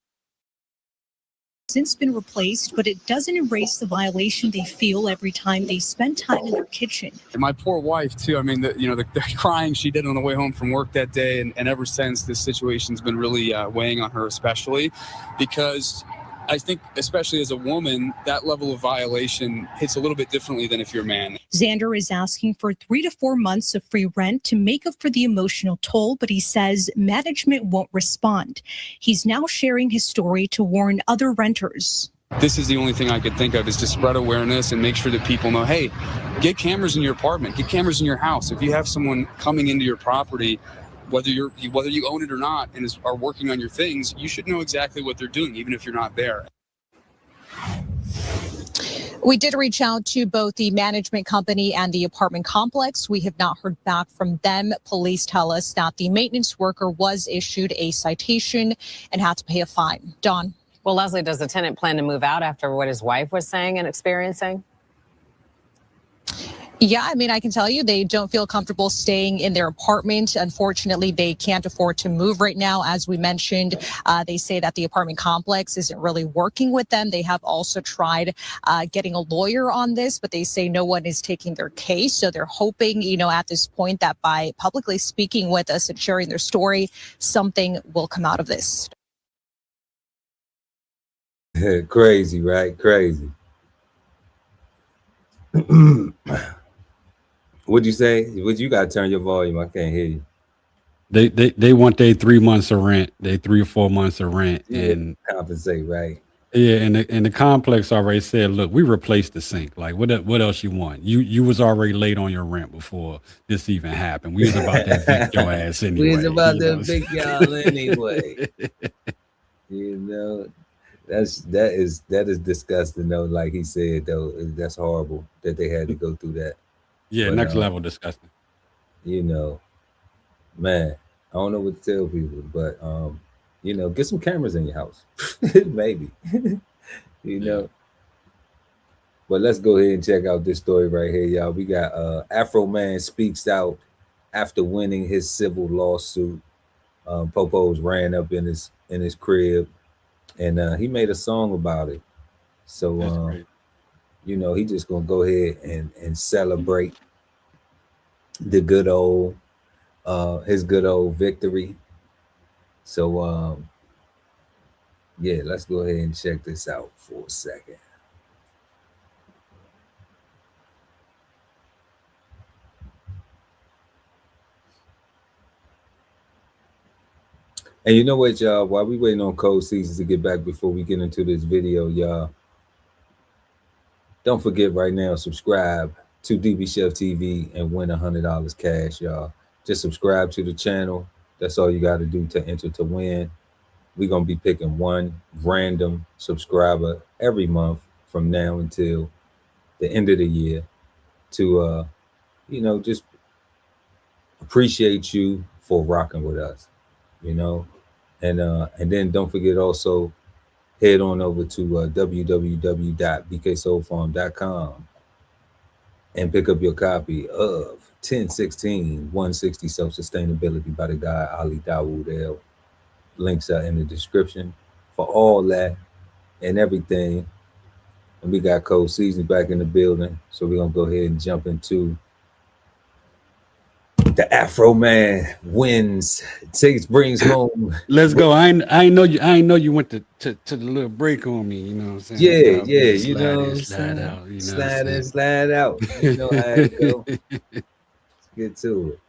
since been replaced, but it doesn't erase the violation they feel every time they spend time in their kitchen. And my poor wife too. I mean, the crying she did on the way home from work that day, and ever since, this situation's been really weighing on her, especially because I think, especially as a woman, that level of violation hits a little bit differently than if you're a man. Xander is asking for 3 to 4 months of free rent to make up for the emotional toll, but he says management won't respond. He's now sharing his story to warn other renters. This is the only thing I could think of, is to spread awareness and make sure that people know, hey, get cameras in your apartment, get cameras in your house. If you have someone coming into your property, whether you own it or not, and are working on your things, you should know exactly what they're doing, even if you're not there. We did reach out to both the management company and the apartment complex. We have not heard back from them. Police tell us that the maintenance worker was issued a citation and had to pay a fine. Dawn. Well, Leslie, does the tenant plan to move out after what his wife was saying and experiencing? Yeah, I mean, I can tell you they don't feel comfortable staying in their apartment. Unfortunately, they can't afford to move right now. As we mentioned, they say that the apartment complex isn't really working with them. They have also tried getting a lawyer on this, but they say no one is taking their case. So they're hoping, you know, at this point that by publicly speaking with us and sharing their story, something will come out of this. Crazy, right? Crazy. What'd you say? You gotta turn your volume. I can't hear you. They want their 3 months of rent, they 3 or 4 months of rent, and compensate, right? Yeah, and the complex already said, look, we replaced the sink. Like, what else you want? You was already late on your rent before this even happened. We was about to evict your ass anyway. We was about you to know? evict y'all anyway. You know, that is disgusting though. Like he said though, that's horrible that they had to go through that. Yeah, But, next level disgusting. You know, man, I don't know what to tell people, but you know, get some cameras in your house, maybe. You know. But let's go ahead and check out this story right here, y'all. We got Afroman speaks out after winning his civil lawsuit. Popo's ran up in his crib, and he made a song about it. So you know, he just gonna go ahead and celebrate the good old his good old victory. So yeah, let's go ahead and check this out for a second. And you know what, y'all? While we waiting on Cold Seasons to get back before we get into this video, y'all, don't forget right now, subscribe to DBCHEFTV and win $100 cash, y'all. Just subscribe to the channel. That's all you got to do to enter to win. We're going to be picking one random subscriber every month from now until the end of the year to, you know, just appreciate you for rocking with us, you know. And then don't forget also head on over to www.bksoulfarm.com and pick up your copy of 1016 160 Self-Sustainability by the guy Ali Dawood El. Links are in the description for all that and everything. And we got Cold Seasons back in the building, so we're gonna go ahead and jump into the Afroman wins, brings home. Let's go. I know you went to the little break on me. You know what I'm saying? Yeah, you know, slide out. You know, slide out. You know how it go. Let's get to it.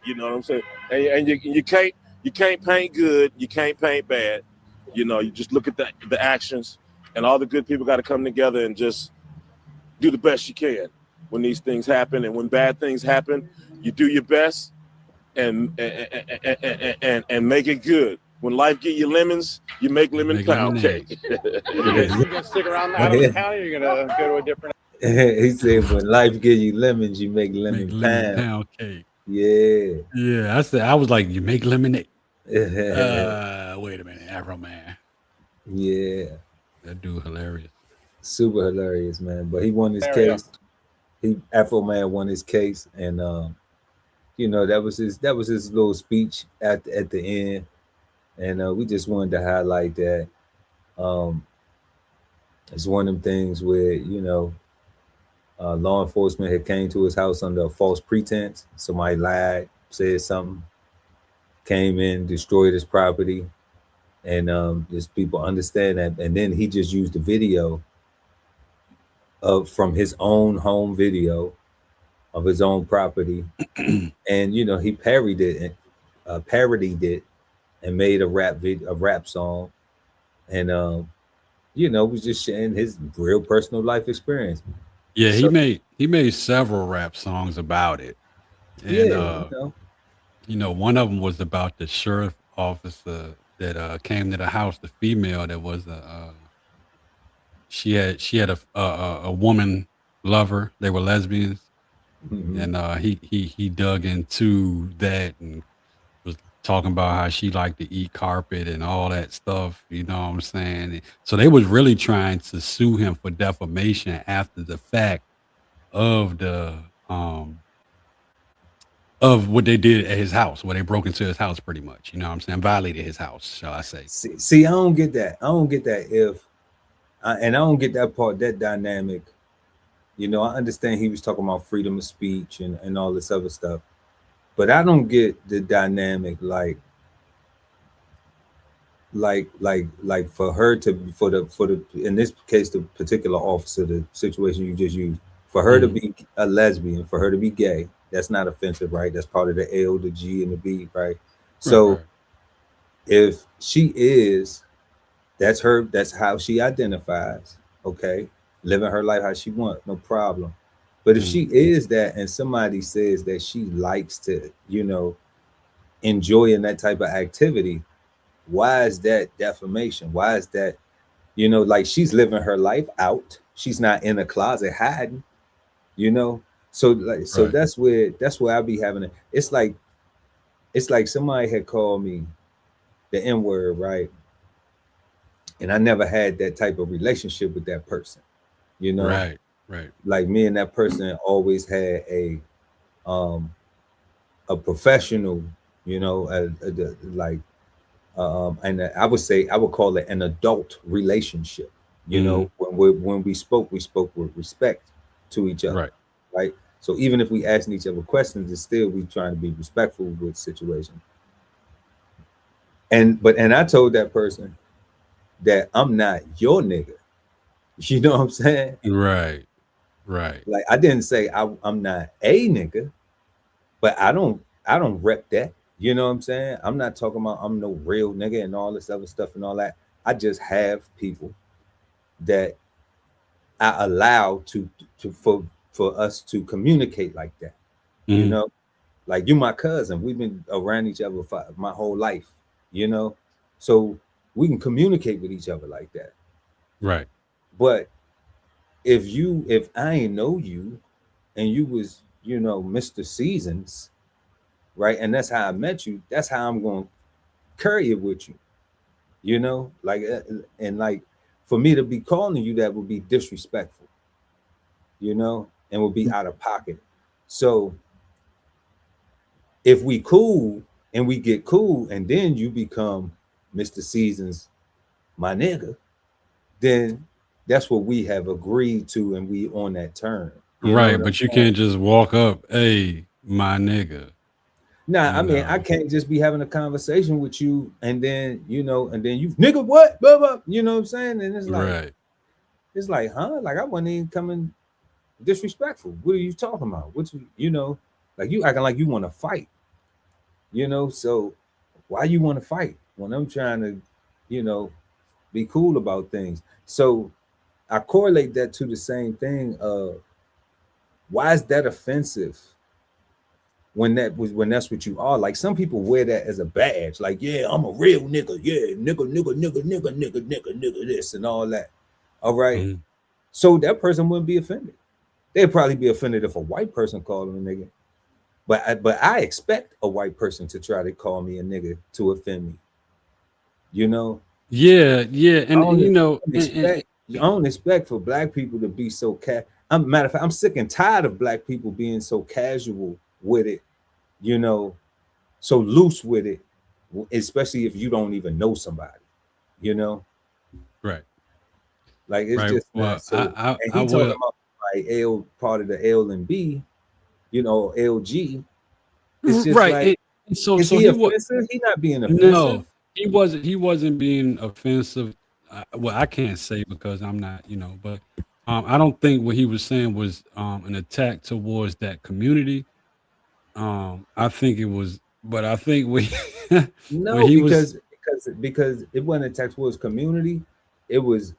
You know what I'm saying? And you can't paint good. You can't paint bad. You know, you just look at the actions, and all the good people got to come together and just do the best you can when these things happen. And when bad things happen, you do your best and make it good. When life give you lemons, you make lemon pound cake. You gonna stick around Adams County, or you're gonna go to a different? He said, "When life give you lemons, you make lemon pound cake." Yeah, yeah. I was like, you make lemonade. Wait a minute, Afroman. Yeah, that dude hilarious. Super hilarious, man. But he won his case. Afroman won his case, and you know, that was his little speech at the end, and we just wanted to highlight that. It's one of them things where, you know, law enforcement had came to his house under a false pretense. Somebody lied, said something, came in, destroyed his property, and just people understand that. And then he just used the video from his own home video of his own property, and you know, he parodied it and made a rap song, and you know, was just sharing his real personal life experience. Yeah, so, he made several rap songs about it, and you know, one of them was about the sheriff officer that came to the house, the female that was she had a woman lover. They were lesbians. And he dug into that and was talking about how she liked to eat carpet and all that stuff, you know what I'm saying? So they was really trying to sue him for defamation after the fact of the of what they did at his house, where they broke into his house pretty much, you know what I'm saying? Violated his house, shall I say. See, I don't get that. I don't get that and I don't get that part, that dynamic. You know, I understand he was talking about freedom of speech and all this other stuff, but I don't get the dynamic like for her to for the in this case, the particular officer, the situation you just used, for her to be a lesbian, for her to be gay, that's not offensive, right? That's part of the L, the G, and the B, right? So if she is, That's her. That's how she identifies. Okay, living her life how she wants, no problem. But if she is that, and somebody says that she likes to, enjoy in that type of activity, why is that defamation? Why is that, like she's living her life out. She's not in a closet hiding, So Right. that's where I be having it. It's like somebody had called me the N-word, right? And I never had that type of relationship with that person, Right. like me and that person always had a professional, and I would say I would call it an adult relationship. When we spoke with respect to each other, Right. right? So even if we asking each other questions, it's still we trying to be respectful with the situation. And I told that person that I'm not your nigga. You know what I'm saying? Right. Like I didn't say I'm not a nigga, but I don't rep that. You know what I'm saying? I'm not talking about I'm no real nigga and all this other stuff and all that. I just have people that I allow for us to communicate like that. Like you my cousin. We've been around each other for my whole life, so we can communicate with each other like that. Right. But if I ain't know you and you was, Mr. Seasons, right? And that's how I met you, that's how I'm going to carry it with you, like, and like for me to be calling you that would be disrespectful, and would be out of pocket. So if we cool and we get cool and then you become Mr. Seasons, my nigga, then that's what we have agreed to and we on that term. Right, but you can't just walk up, hey, my nigga. Nah, I mean, I can't just be having a conversation with you and then, and then you nigga what? Blah, blah, you know what I'm saying? And it's like, it's like, huh? Like I wasn't even coming disrespectful. What are you talking about? What like you acting like you want to fight, so why you want to fight when I'm trying to, be cool about things? So I correlate that to the same thing of why is that offensive when that's what you are? Like some people wear that as a badge, like, yeah, I'm a real nigga, yeah, nigga, this and all that. All right. So that person wouldn't be offended. They'd probably be offended if a white person called them a nigga. But I expect a white person to try to call me a nigga to offend me. Yeah, and I don't expect for black people to be so matter of fact, I'm sick and tired of black people being so casual with it, so loose with it, especially if you don't even know somebody, Right. Like it's just well, not so. I And he talking about like L part of the L and B, LG. It's just like, so is he offensive? He not being offensive. No, he wasn't being offensive. Well, I can't say because I'm not, but I don't think what he was saying was an attack towards that community. I think it was, but I think no, because it wasn't attack towards community. It was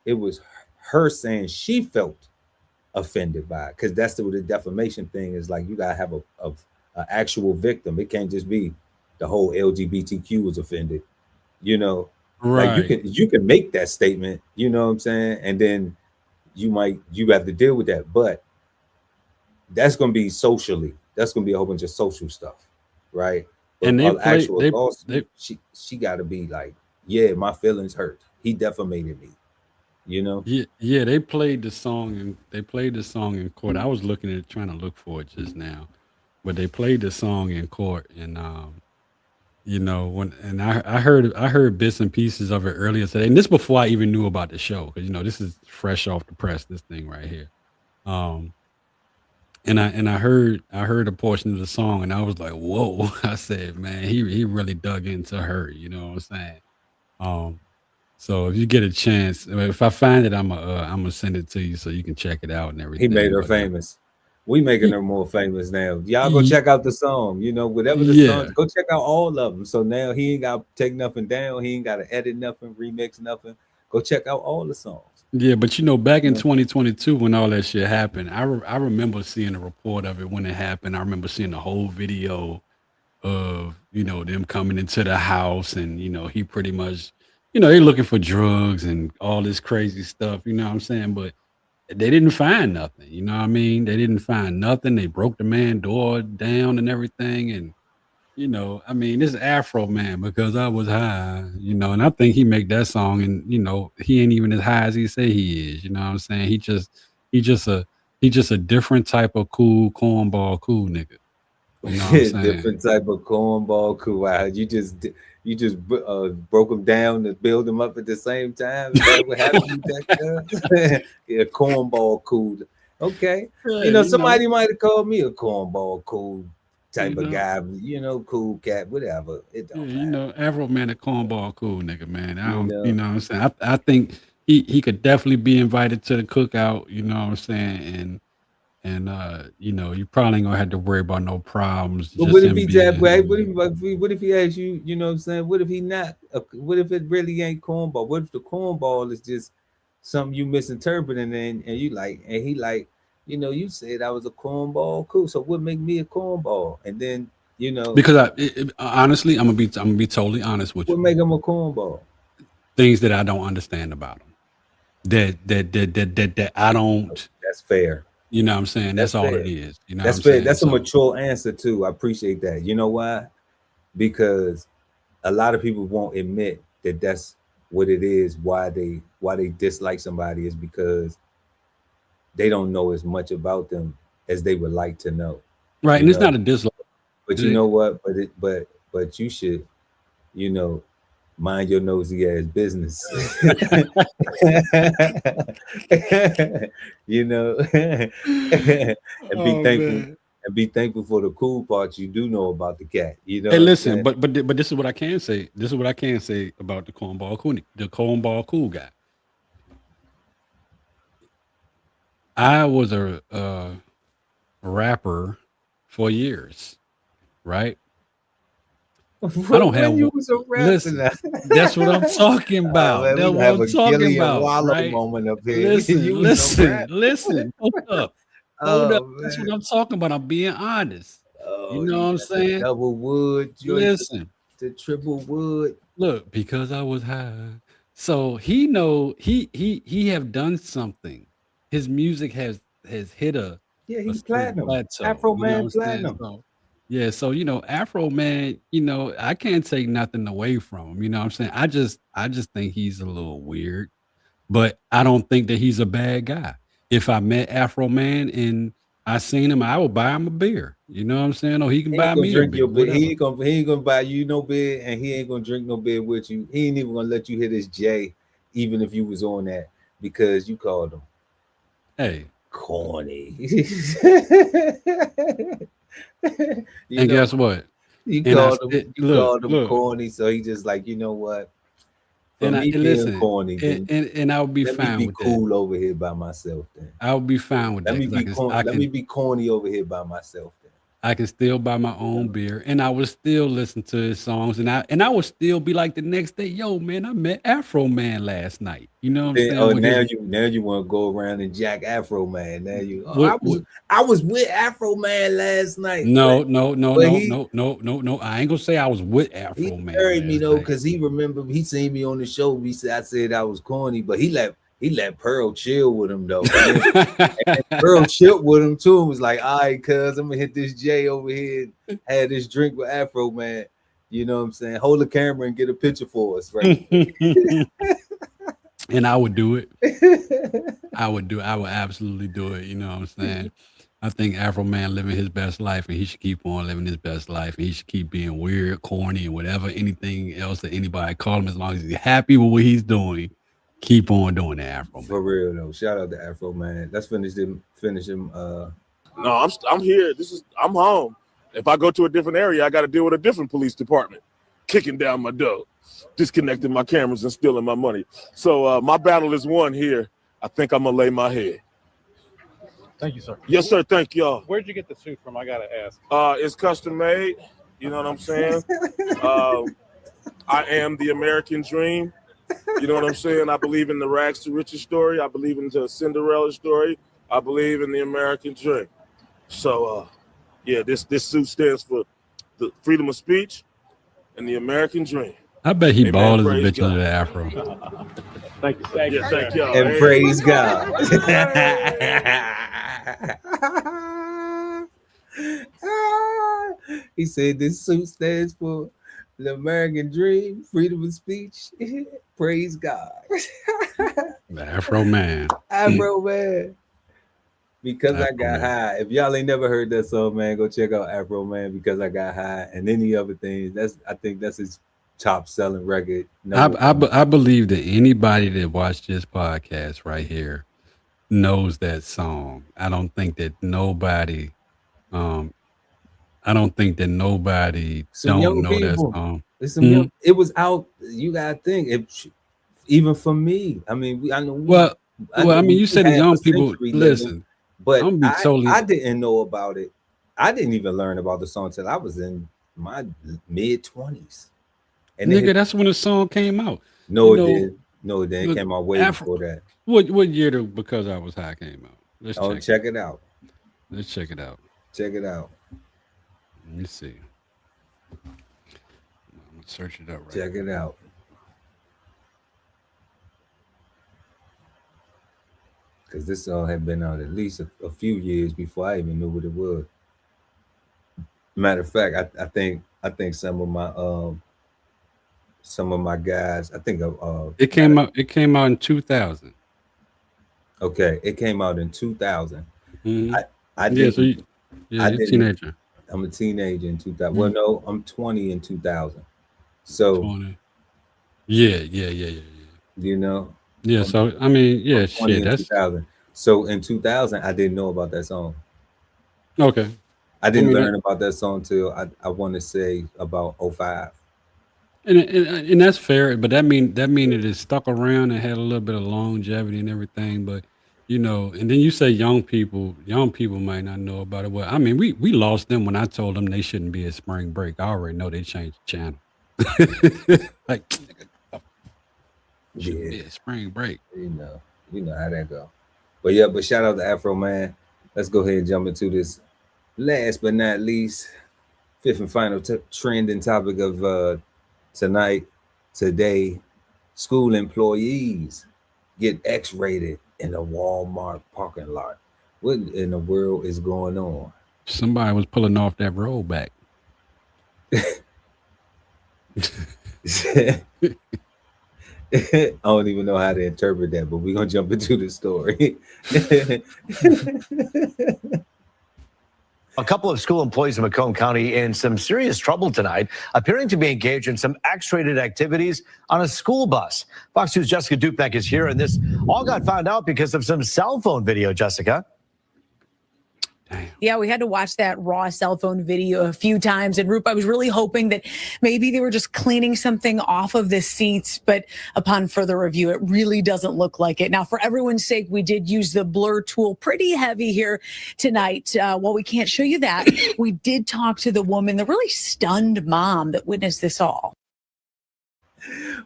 her saying she felt offended by it, because that's the defamation thing is like you gotta have a actual victim. It can't just be the whole LGBTQ was offended, Right. Like you can make that statement, you know what I'm saying, and then you have to deal with that, but that's gonna be socially. That's gonna be a whole bunch of social stuff, right? But And lawsuit, she got to be like, yeah, my feelings hurt. He defamated me, Yeah, they played the song in court. I was trying to look for it just now, but they played the song in court, and I heard bits and pieces of it earlier today, and this before I even knew about the show, because this is fresh off the press, this thing right here. And I heard a portion of the song, and I was like, whoa. I said, man, he really dug into her, you know what I'm saying? So if you get a chance, if I find it, I'm gonna send it to you so you can check it out and everything. He made her famous. We making her more famous now. Y'all go check out the song, whatever the songs, go check out all of them. So now he ain't got to take nothing down. He ain't got to edit nothing, remix nothing. Go check out all the songs. Yeah, but back in 2022 when all that shit happened, I remember seeing a report of it when it happened. I remember seeing the whole video of them coming into the house, and he pretty much they looking for drugs and all this crazy stuff. You know what I'm saying? But they didn't find nothing. You know what I mean? They didn't find nothing. They broke the man door down and everything, and I mean, this Afroman, because I was high, and I think he make that song, and he ain't even as high as he say he is. You know what I'm saying? He just a different type of cool cornball cool nigga. You know what I'm saying? Different type of cornball cool. Wow, you just broke them down to build them up at the same time. Is that what happened with that? Yeah, cornball cool. Okay, somebody might have called me a cornball cool type of guy, cool cat, whatever. It don't matter. Afroman a cornball cool nigga, man. I don't, what I'm saying? I think he could definitely be invited to the cookout, you know what I'm saying? And you probably ain't gonna have to worry about no problems. But what if he that way? What if he asks you, you know what I'm saying? What if he not? What if it really ain't cornball? What if the cornball is just something you misinterpreting and you like, and he like, you said I was a cornball, cool. So what make me a cornball? And then because honestly, I'm gonna be totally honest with you. What make him a cornball? Things that I don't understand about him. That I don't. That's fair. You know what I'm saying? That's all it is. You know that's what I'm fair. saying? That's a mature answer too. I appreciate that. You know why? Because a lot of people won't admit that that's what it is. Why they dislike somebody is because they don't know as much about them as they would like to know. Right, and it's not a dislike. But you know what? But you should, mind your nosy ass business. And be thankful. Man. And be thankful for the cool parts you do know about the cat. Hey, listen, but this is what I can say. This is what I can say about the cornball cool guy. I was a rapper for years, right? I don't have. Listen, that's what I'm talking about. That's what I'm talking about. Right? Moment up here. Listen. Hold up. That's what I'm talking about. I'm being honest. You know what I'm saying? Double wood. Listen, the triple wood. Look, because I was high. So he have done something. His music has hit he's platinum. Afroman platinum. So Afroman, I can't take nothing away from him. You know what I'm saying? I just think he's a little weird, but I don't think that he's a bad guy. If I met Afroman and I seen him, I would buy him a beer. You know what I'm saying? Or he can buy me a beer. He ain't gonna buy you no beer, and he ain't gonna drink no beer with you. He ain't even gonna let you hit his J, even if you was on that, because you called him. Hey, corny. And guess what? You called him corny, so he just like, you know what? And I listen, corny, and I would be fine with cool that. over here by myself. Then I would be fine with that. Let me be corny over here by myself. Then I can still buy my own beer, and I would still listen to his songs, and I would still be like the next day, yo, man, I met Afroman last night. You know what I'm saying? Oh, now you want to go around and jack Afroman. Now you, I was with Afroman last night. No. I ain't gonna say I was with Afroman. He heard me though, because he remembered he seen me on the show. I said I was corny, but he let Pearl chill with him though. And Pearl chilled with him too. And was like, all right, cuz I'm gonna hit this J over here and had this drink with Afroman. You know what I'm saying? Hold the camera and get a picture for us, right? And I would do it. I would absolutely do it. You know what I'm saying? I think Afroman living his best life, and he should keep on living his best life, and he should keep being weird, corny, and whatever, anything else that anybody call him, as long as he's happy with what he's doing. Keep on doing the Afroman. For real though. Shout out to Afroman. Let's finish him. No, I'm here. I'm home. If I go to a different area, I got to deal with a different police department kicking down my door, disconnecting my cameras and stealing my money. So my battle is won here. I think I'm gonna lay my head. Thank you, sir. Yes, sir. Thank y'all. Where'd you get the suit from? I gotta ask. It's custom made. You know what I'm saying? I am the American dream. You know what I'm saying? I believe in the rags to riches story. I believe in the Cinderella story. I believe in the American dream. So, yeah, this suit stands for the freedom of speech and the American dream. I bet he Amen. bald as a Praise bitch under God. the afro. Thank you. Yeah, thank y'all. And Hey. praise God. He said this suit stands for the American dream, freedom of speech. Praise God. The Afro Man. Afro Man. Because I Afro got Man. high. If y'all ain't never heard that song, man, go check out Afro Man, Because I Got High, and any other things. I think that's his top selling record. I believe that anybody that watched this podcast right here knows that song. I don't think that nobody don't young know that people. song. It's some young, it was out. You gotta think it, even for me. I mean, I know. You said the young people. Listen, but I'm gonna be totally. I didn't know about it. I didn't even learn about the song till I was in my mid-20s. And nigga, that's when the song came out. No, it did. No, it didn't. It came out way before that. What year did Because I Was High came out? Let's check it out. Let's check it out. Check it out. Let me see. I'm gonna search it up right Check it out. Because this song had been out at least a few years before I even knew what it was. Matter of fact, I think some of my guys, I think it came out in 2000. Okay, it came out in 2000. Mm-hmm. You're a teenager. I'm a teenager in 2000. Mm-hmm. Well, no, I'm 20 in 2000. So 20. Yeah. You know? Yeah, so I mean, yeah, shit. That's 2000. So in 2000, I didn't know about that song. Okay. I didn't learn about that song till I want to say about 05. And that's fair, but that mean it is stuck around and had a little bit of longevity and everything. But you know, and then you say young people might not know about it. Well, I mean, we lost them when I told them they shouldn't be at spring break. I already know they changed the channel. Like, yeah, spring break. You know how that go. But yeah, but shout out to Afro Man. Let's go ahead and jump into this last but not least, fifth and final trending topic of today. School employees get X-rated in a Walmart parking lot. What in the world is going on? Somebody was pulling off that rollback. I don't even know how to interpret that, but we're gonna jump into the story. A couple of school employees in Macomb County in some serious trouble tonight, appearing to be engaged in some X-rated activities on a school bus. Fox News' Jessica Dupek is here, and this all got found out because of some cell phone video, Jessica. Yeah, we had to watch that raw cell phone video a few times. And Roop, I was really hoping that maybe they were just cleaning something off of the seats. But upon further review, it really doesn't look like it. Now, for everyone's sake, we did use the blur tool pretty heavy here tonight. While we can't show you that, we did talk to the woman, the really stunned mom that witnessed this all.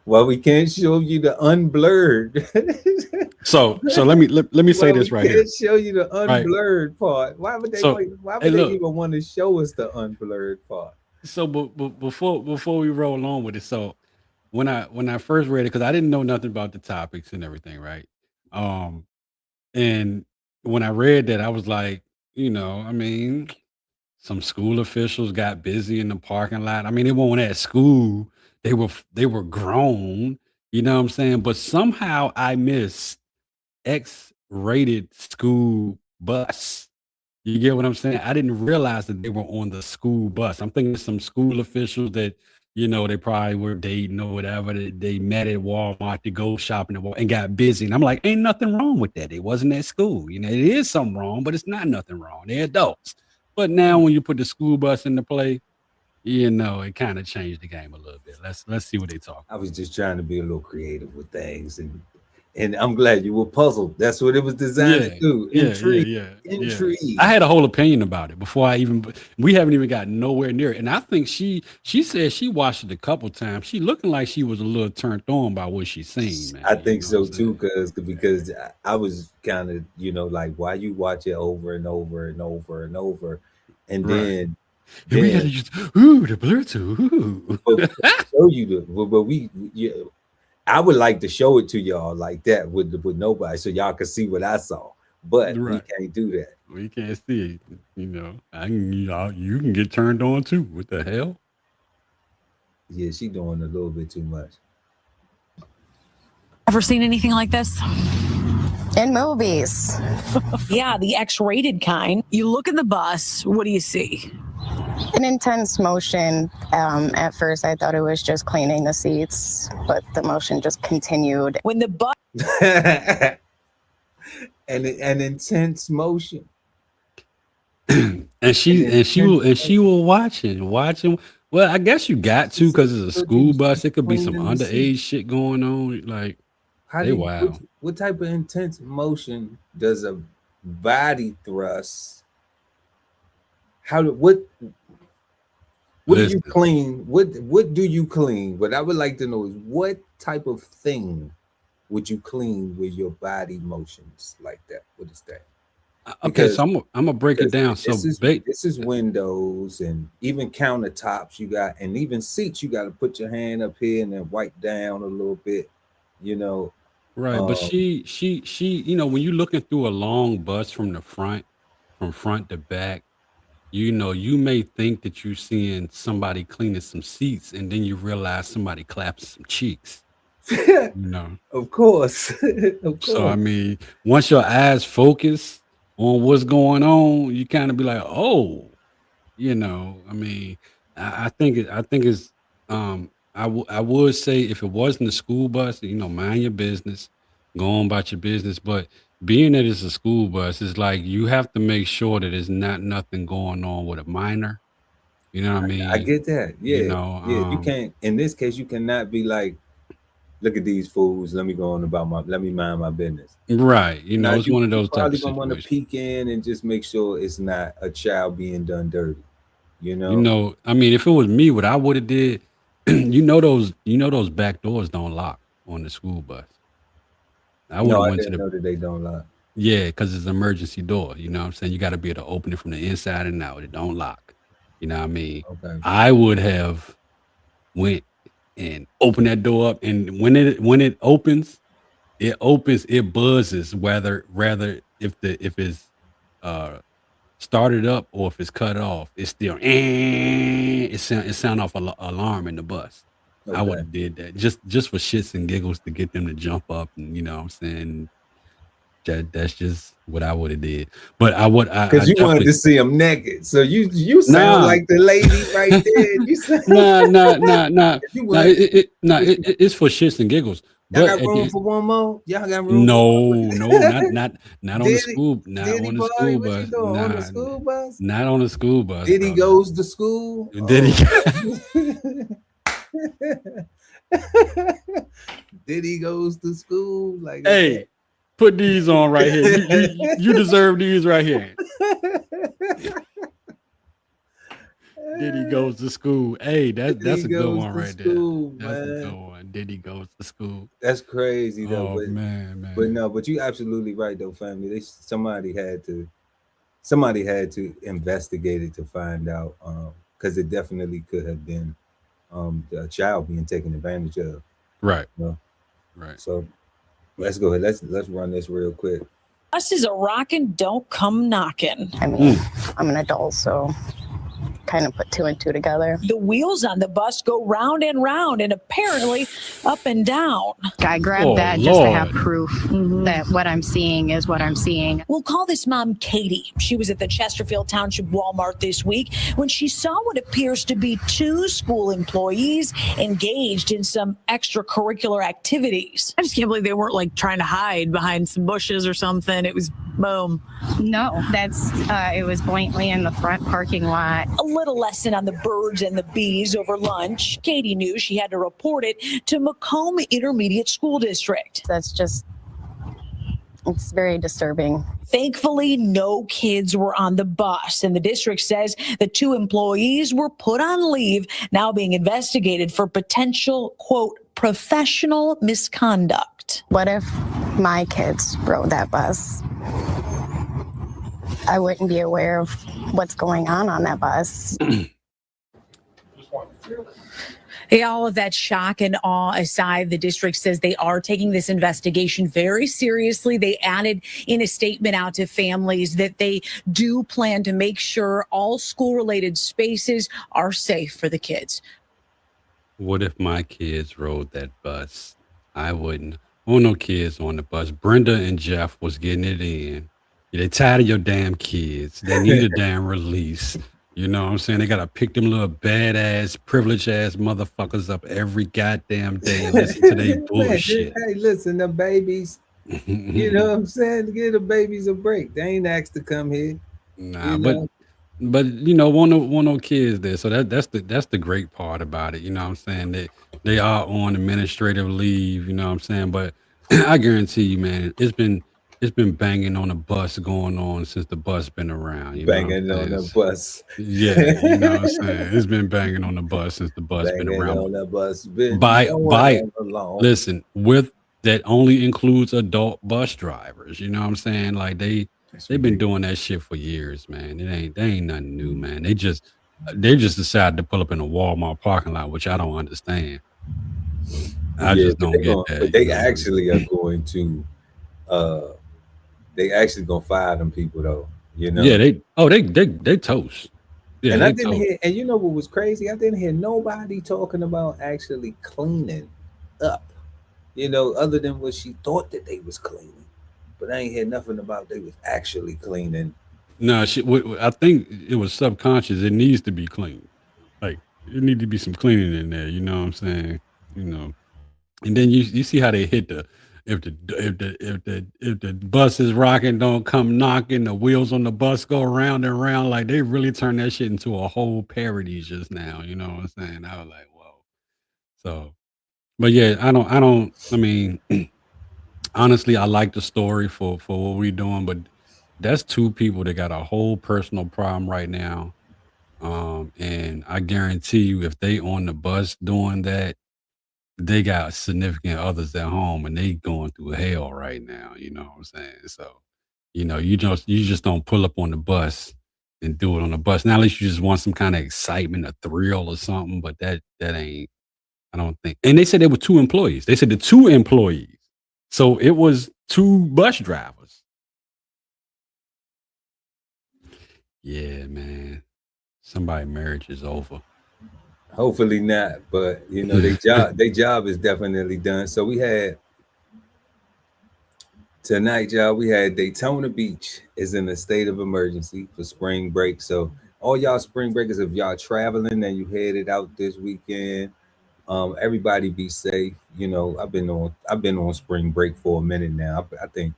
Well, we can't show you the unblurred. So let me say this right here. Can't show you the unblurred part. Why would they? Why would they even want to show us the unblurred part? So, but before we roll on with it, so when I first read it, because I didn't know nothing about the topics and everything, right? And when I read that, I was like, I mean, some school officials got busy in the parking lot. I mean, they weren't at school. They were grown, you know what I'm saying? But somehow I missed X-rated school bus. You get what I'm saying? I didn't realize that they were on the school bus. I'm thinking some school officials that, they probably were dating or whatever. They met at Walmart to go shopping and got busy. And I'm like, ain't nothing wrong with that. It wasn't at school. It is something wrong, but it's not nothing wrong. They're adults. But now when you put the school bus into play, it kind of changed the game a little bit. Let's see what they talk. I was just trying to be a little creative with things, And I'm glad you were puzzled. That's what it was designed to do. Intrigue. Intrigue. I had a whole opinion about it before we haven't even got nowhere near it. And I think she said she watched it a couple times. She looking like she was a little turned on by what she seen, man. I think so too, because I was kind of, like, why you watch it over and over and over and over, and then we gotta use the Bluetooth. Show you I would like to show it to y'all like that with nobody, so y'all can see what I saw. But we can't do that. We can't see it. You can get turned on too. What the hell? Yeah, she doing a little bit too much. Ever seen anything like this? In movies. Yeah, the X-rated kind. You look at the bus, what do you see? An intense motion. At first, I thought it was just cleaning the seats, but the motion just continued. When the bus an intense motion. and she was watching. Well, I guess you got to, because it's a school bus. It could be some underage shit going on. Like, what type of intense motion does a body thrust? What do you clean? What do you clean? What I would like to know is, what type of thing would you clean with your body motions like that? What is that? Okay, so I'm gonna break it down. So this is windows and even countertops you got, and even seats. You got to put your hand up here and then wipe down a little bit, Right, but she, when you're looking through a long bus from front to back, you may think that you're seeing somebody cleaning some seats, and then you realize somebody clapping some cheeks. Of course. So I mean, once your eyes focus on what's going on, you kind of be like, oh, I mean, I think it's I would say, if it wasn't a school bus, mind your business, go on about your business. But being that it's a school bus, it's like you have to make sure that there's not nothing going on with a minor. You know what I mean? I get that. Yeah. You can't, in this case, you cannot be like, look at these fools. Let me mind my business. Right. It's one of those type of situations. Probably gonna want to peek in and just make sure it's not a child being done dirty. I mean, if it was me, what I would have did, those back doors don't lock on the school bus. I didn't know that they don't lock. Yeah, because it's an emergency door. You know what I'm saying? You got to be able to open it from the inside and out. It don't lock. You know what I mean? Okay. I would have went and opened that door up, and when it opens, it buzzes rather if it's started up or if it's cut off. It's still it sound off an alarm in the bus. Okay. I would have did that just for shits and giggles, to get them to jump up, and what I'm saying, that's just what I would have did. But because you wanted to see them naked, so you sound like the lady right there. You sound it's for shits and giggles. Y'all got room for one more? Y'all got room? No, not on the school. Not on the school bus. On the school bus? Not on the school bus. Diddy goes to school. Diddy. Diddy goes to school. Like, hey, put these on right here. You deserve these right here. Diddy goes to school. Hey, that's a good one right there. That's a good one. Diddy goes to school. That's crazy though. Oh, man. But you absolutely right though, family. Somebody had to investigate it to find out, because it definitely could have been a child being taken advantage of. Right. Right. So let's go ahead. Let's run this real quick. Us is a rockin', don't come knocking. I mean, I'm an adult, so kind of put two and two together. The wheels on the bus go round and round, and apparently up and down. I grabbed that just to have proof that what I'm seeing is what I'm seeing. We'll call this mom Katie. She was at the Chesterfield Township Walmart this week when she saw what appears to be two school employees engaged in some extracurricular activities. I just can't believe they weren't like trying to hide behind some bushes or something. It was boom. No, it was blatantly in the front parking lot. A little lesson on the birds and the bees over lunch. Katie knew she had to report it to Macomb Intermediate School District. That's just It's very disturbing. Thankfully, no kids were on the bus, and the district says the 2 employees were put on leave, now being investigated for potential, quote, professional misconduct. What if my kids rode that bus? I wouldn't be aware of what's going on that bus. Yeah, all of that shock and awe aside, the district says they are taking this investigation very seriously. They added in a statement out to families that they do plan to make sure all school-related spaces are safe for the kids. What if my kids rode that bus? I wouldn't want no kids on the bus. Brenda and Jeff was getting it in. They tired of your damn kids. They need a damn release. You know what I'm saying? They got to pick them little badass, privileged ass motherfuckers up every goddamn day and listen to their bullshit. Hey, listen, the babies, you know what I'm saying? Give the babies a break. They ain't asked to come here. Nah, you but know? but you know, want no kids there. So that's the great part about it. You know what I'm saying? They are on administrative leave, you know what I'm saying? But I guarantee you, man, it's been banging on the bus going on since the bus been around. You Banging know what I'm on saying? the bus. Yeah, you know what I'm saying? It's been banging on the bus since the bus been Banging around. on the bus. Been By going along. listen, with that only includes adult bus drivers. You know what I'm saying? Like they've been doing that shit for years, man. They ain't nothing new, man. They just decided to pull up in a Walmart parking lot, which I don't understand. I just don't get that. But they you know? actually are going to they actually gonna fire them people though. You know? Yeah, they toast. Yeah, and I they didn't toast. hear, and you know what was crazy? I didn't hear nobody talking about actually cleaning up. You know, other than what she thought that they was cleaning, but I ain't hear nothing about they was actually cleaning. No, I think it was subconscious. It needs to be clean. Like it need to be some cleaning in there. You know what I'm saying? You know, and then you see how they hit if the bus is rocking, don't come knocking. The wheels on the bus go round and round. Like they really turned that shit into a whole parody just now. You know what I'm saying? I was like, whoa. So, but yeah, I mean, honestly, I like the story for what we're doing, but that's 2 people that got a whole personal problem right now. And I guarantee you, if they on the bus doing that, they got significant others at home and they going through hell right now. You know what I'm saying? So, you know, you just don't pull up on the bus and do it on the bus. Now, at least you just want some kind of excitement, a thrill or something, but that ain't, I don't think. And they said there were 2 employees. They said the 2 employees. So it was 2 bus drivers. Yeah, man. Somebody's marriage is over. Hopefully not, but you know, their job is definitely done. So we had tonight, y'all, we had Daytona Beach is in a state of emergency for spring break. So all y'all spring breakers, if y'all traveling and you headed out this weekend, everybody be safe. You know, I've been on spring break for a minute now. I think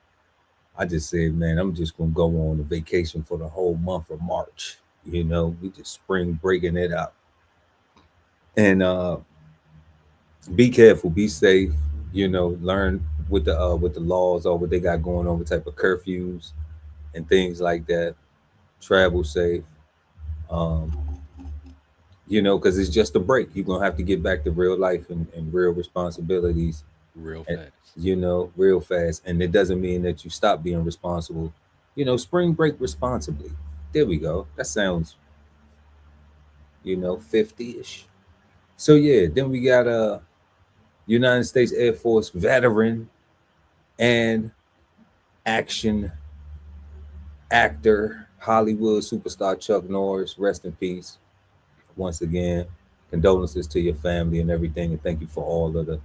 I just said, man, I'm just gonna go on a vacation for the whole month of March. You know, we just spring breaking it up. And be careful, be safe, you know, learn with the laws or what they got going on, what type of curfews and things like that. Travel safe. You know, because it's just a break. You're gonna have to get back to real life and real responsibilities real fast. You know, real fast. And it doesn't mean that you stop being responsible. You know, spring break responsibly. There we go. That sounds, you know, 50-ish. So yeah, then we got a United States Air Force veteran and action actor, Hollywood superstar Chuck Norris. Rest in peace. Once again, condolences to your family and everything, and thank you for all of the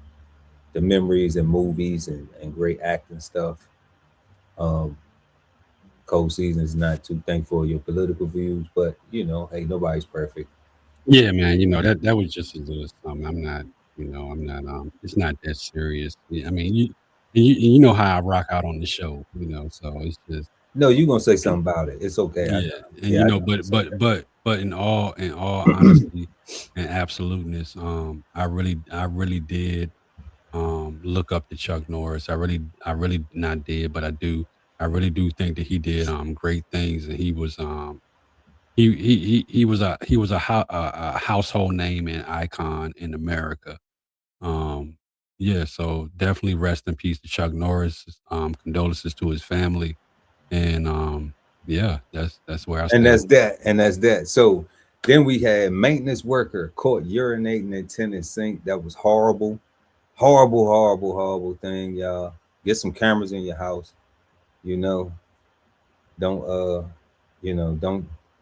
memories and movies and great acting stuff. Cold Season is not too thankful for your political views, but you know, hey, nobody's perfect. Yeah, man, you know, that was just a little something. I'm not, it's not that serious. I mean, you know how I rock out on the show, you know, so it's just. No, you're gonna say something about it. It's okay. Yeah, and you know, but in all honesty and absoluteness, I really did look up to Chuck Norris. I really not did, but I really do think that he did great things, and he was he was a household name and icon in America. Yeah, so definitely rest in peace to Chuck Norris. Condolences to his family, and yeah, that's where I stand. And that's that. So then we had maintenance worker caught urinating in tenant sink. That was horrible. Horrible thing, y'all. Get some cameras in your house. You know, don't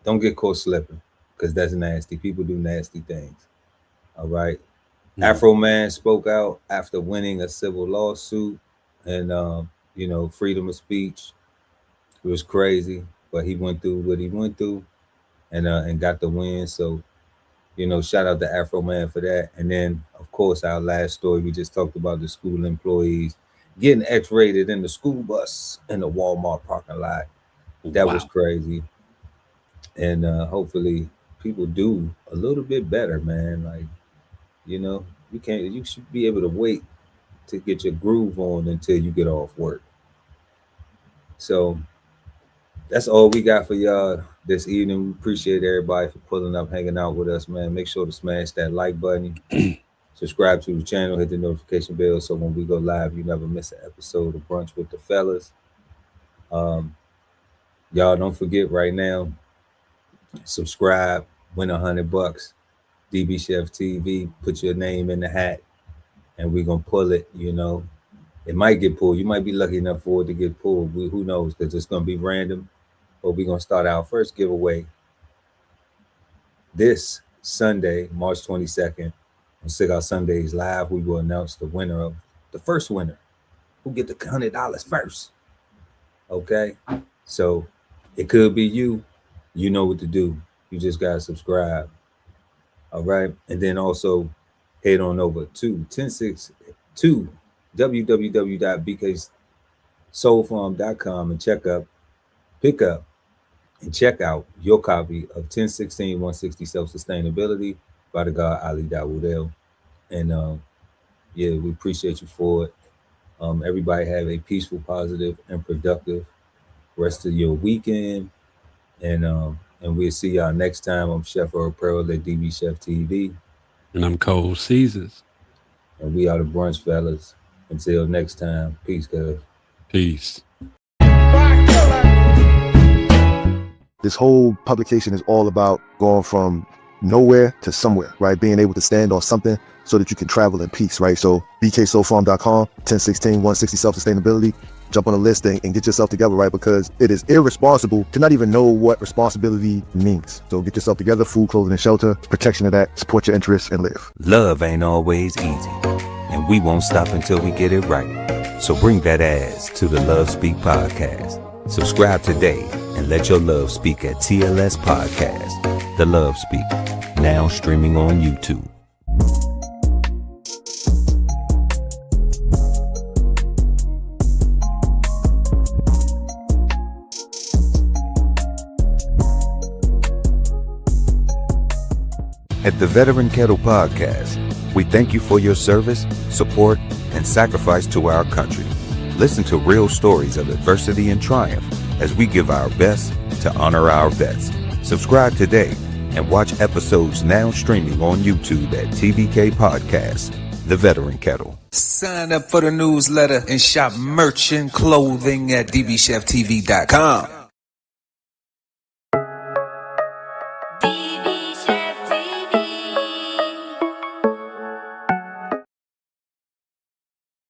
don't get caught slipping, because that's nasty. People do nasty things. All right. Afroman spoke out after winning a civil lawsuit, and freedom of speech. It was crazy, but he went through what he went through, and got the win. So, shout out to Afroman for that. And then, of course, our last story, we just talked about the school employees getting X-rated in the school bus in the Walmart parking lot. That was crazy. And hopefully people do a little bit better, man. Like, you should be able to wait to get your groove on until you get off work. So that's all we got for y'all this evening. We appreciate everybody for pulling up, hanging out with us, man. Make sure to smash that like button. Subscribe to the channel, hit the notification bell, so when we go live, you never miss an episode of Brunch with the Fellas. Y'all don't forget right now, subscribe, win $100. DBCHEFTV, put your name in the hat, and we're gonna pull it. It might get pulled. You might be lucky enough for it to get pulled. Who knows? Because it's gonna be random. But we're gonna start our first giveaway this Sunday, March 22nd, on Cigar Sundays Live. We will announce the first winner who get the $100 first. Okay, so it could be you. You know what to do. You just gotta subscribe. All right, and then also head on over to www.bksoulfarm.com and pick up and check out your copy of 1016-160 Self-Sustainability by the God Ali Dawoodel. And we appreciate you for it. Everybody have a peaceful, positive, and productive rest of your weekend. And we'll see y'all next time. I'm Chef Earl Pearl at DBCHEFTV. And I'm Cold Seasons. And we are the Brunch Fellas. Until next time, peace, guys. Peace. This whole publication is all about going from nowhere to somewhere, right? Being able to stand on something so that you can travel in peace, right? So bksoulfarm.com, 1016-160 Self-Sustainability. Jump on the list and get yourself together, right? Because it is irresponsible to not even know what responsibility means. So get yourself together, food, clothing, and shelter, protection of that, support your interests, and live. Love ain't always easy, and we won't stop until we get it right. So bring that ass to the Love Speak podcast. Subscribe today and let your love speak at TLS Podcast. The Love Speak, now streaming on YouTube. At the Veteran Kettle Podcast, we thank you for your service, support, and sacrifice to our country. Listen to real stories of adversity and triumph as we give our best to honor our vets. Subscribe today and watch episodes now streaming on YouTube at TVK Podcast, The Veteran Kettle. Sign up for the newsletter and shop merch and clothing at DBCHEFTV.com.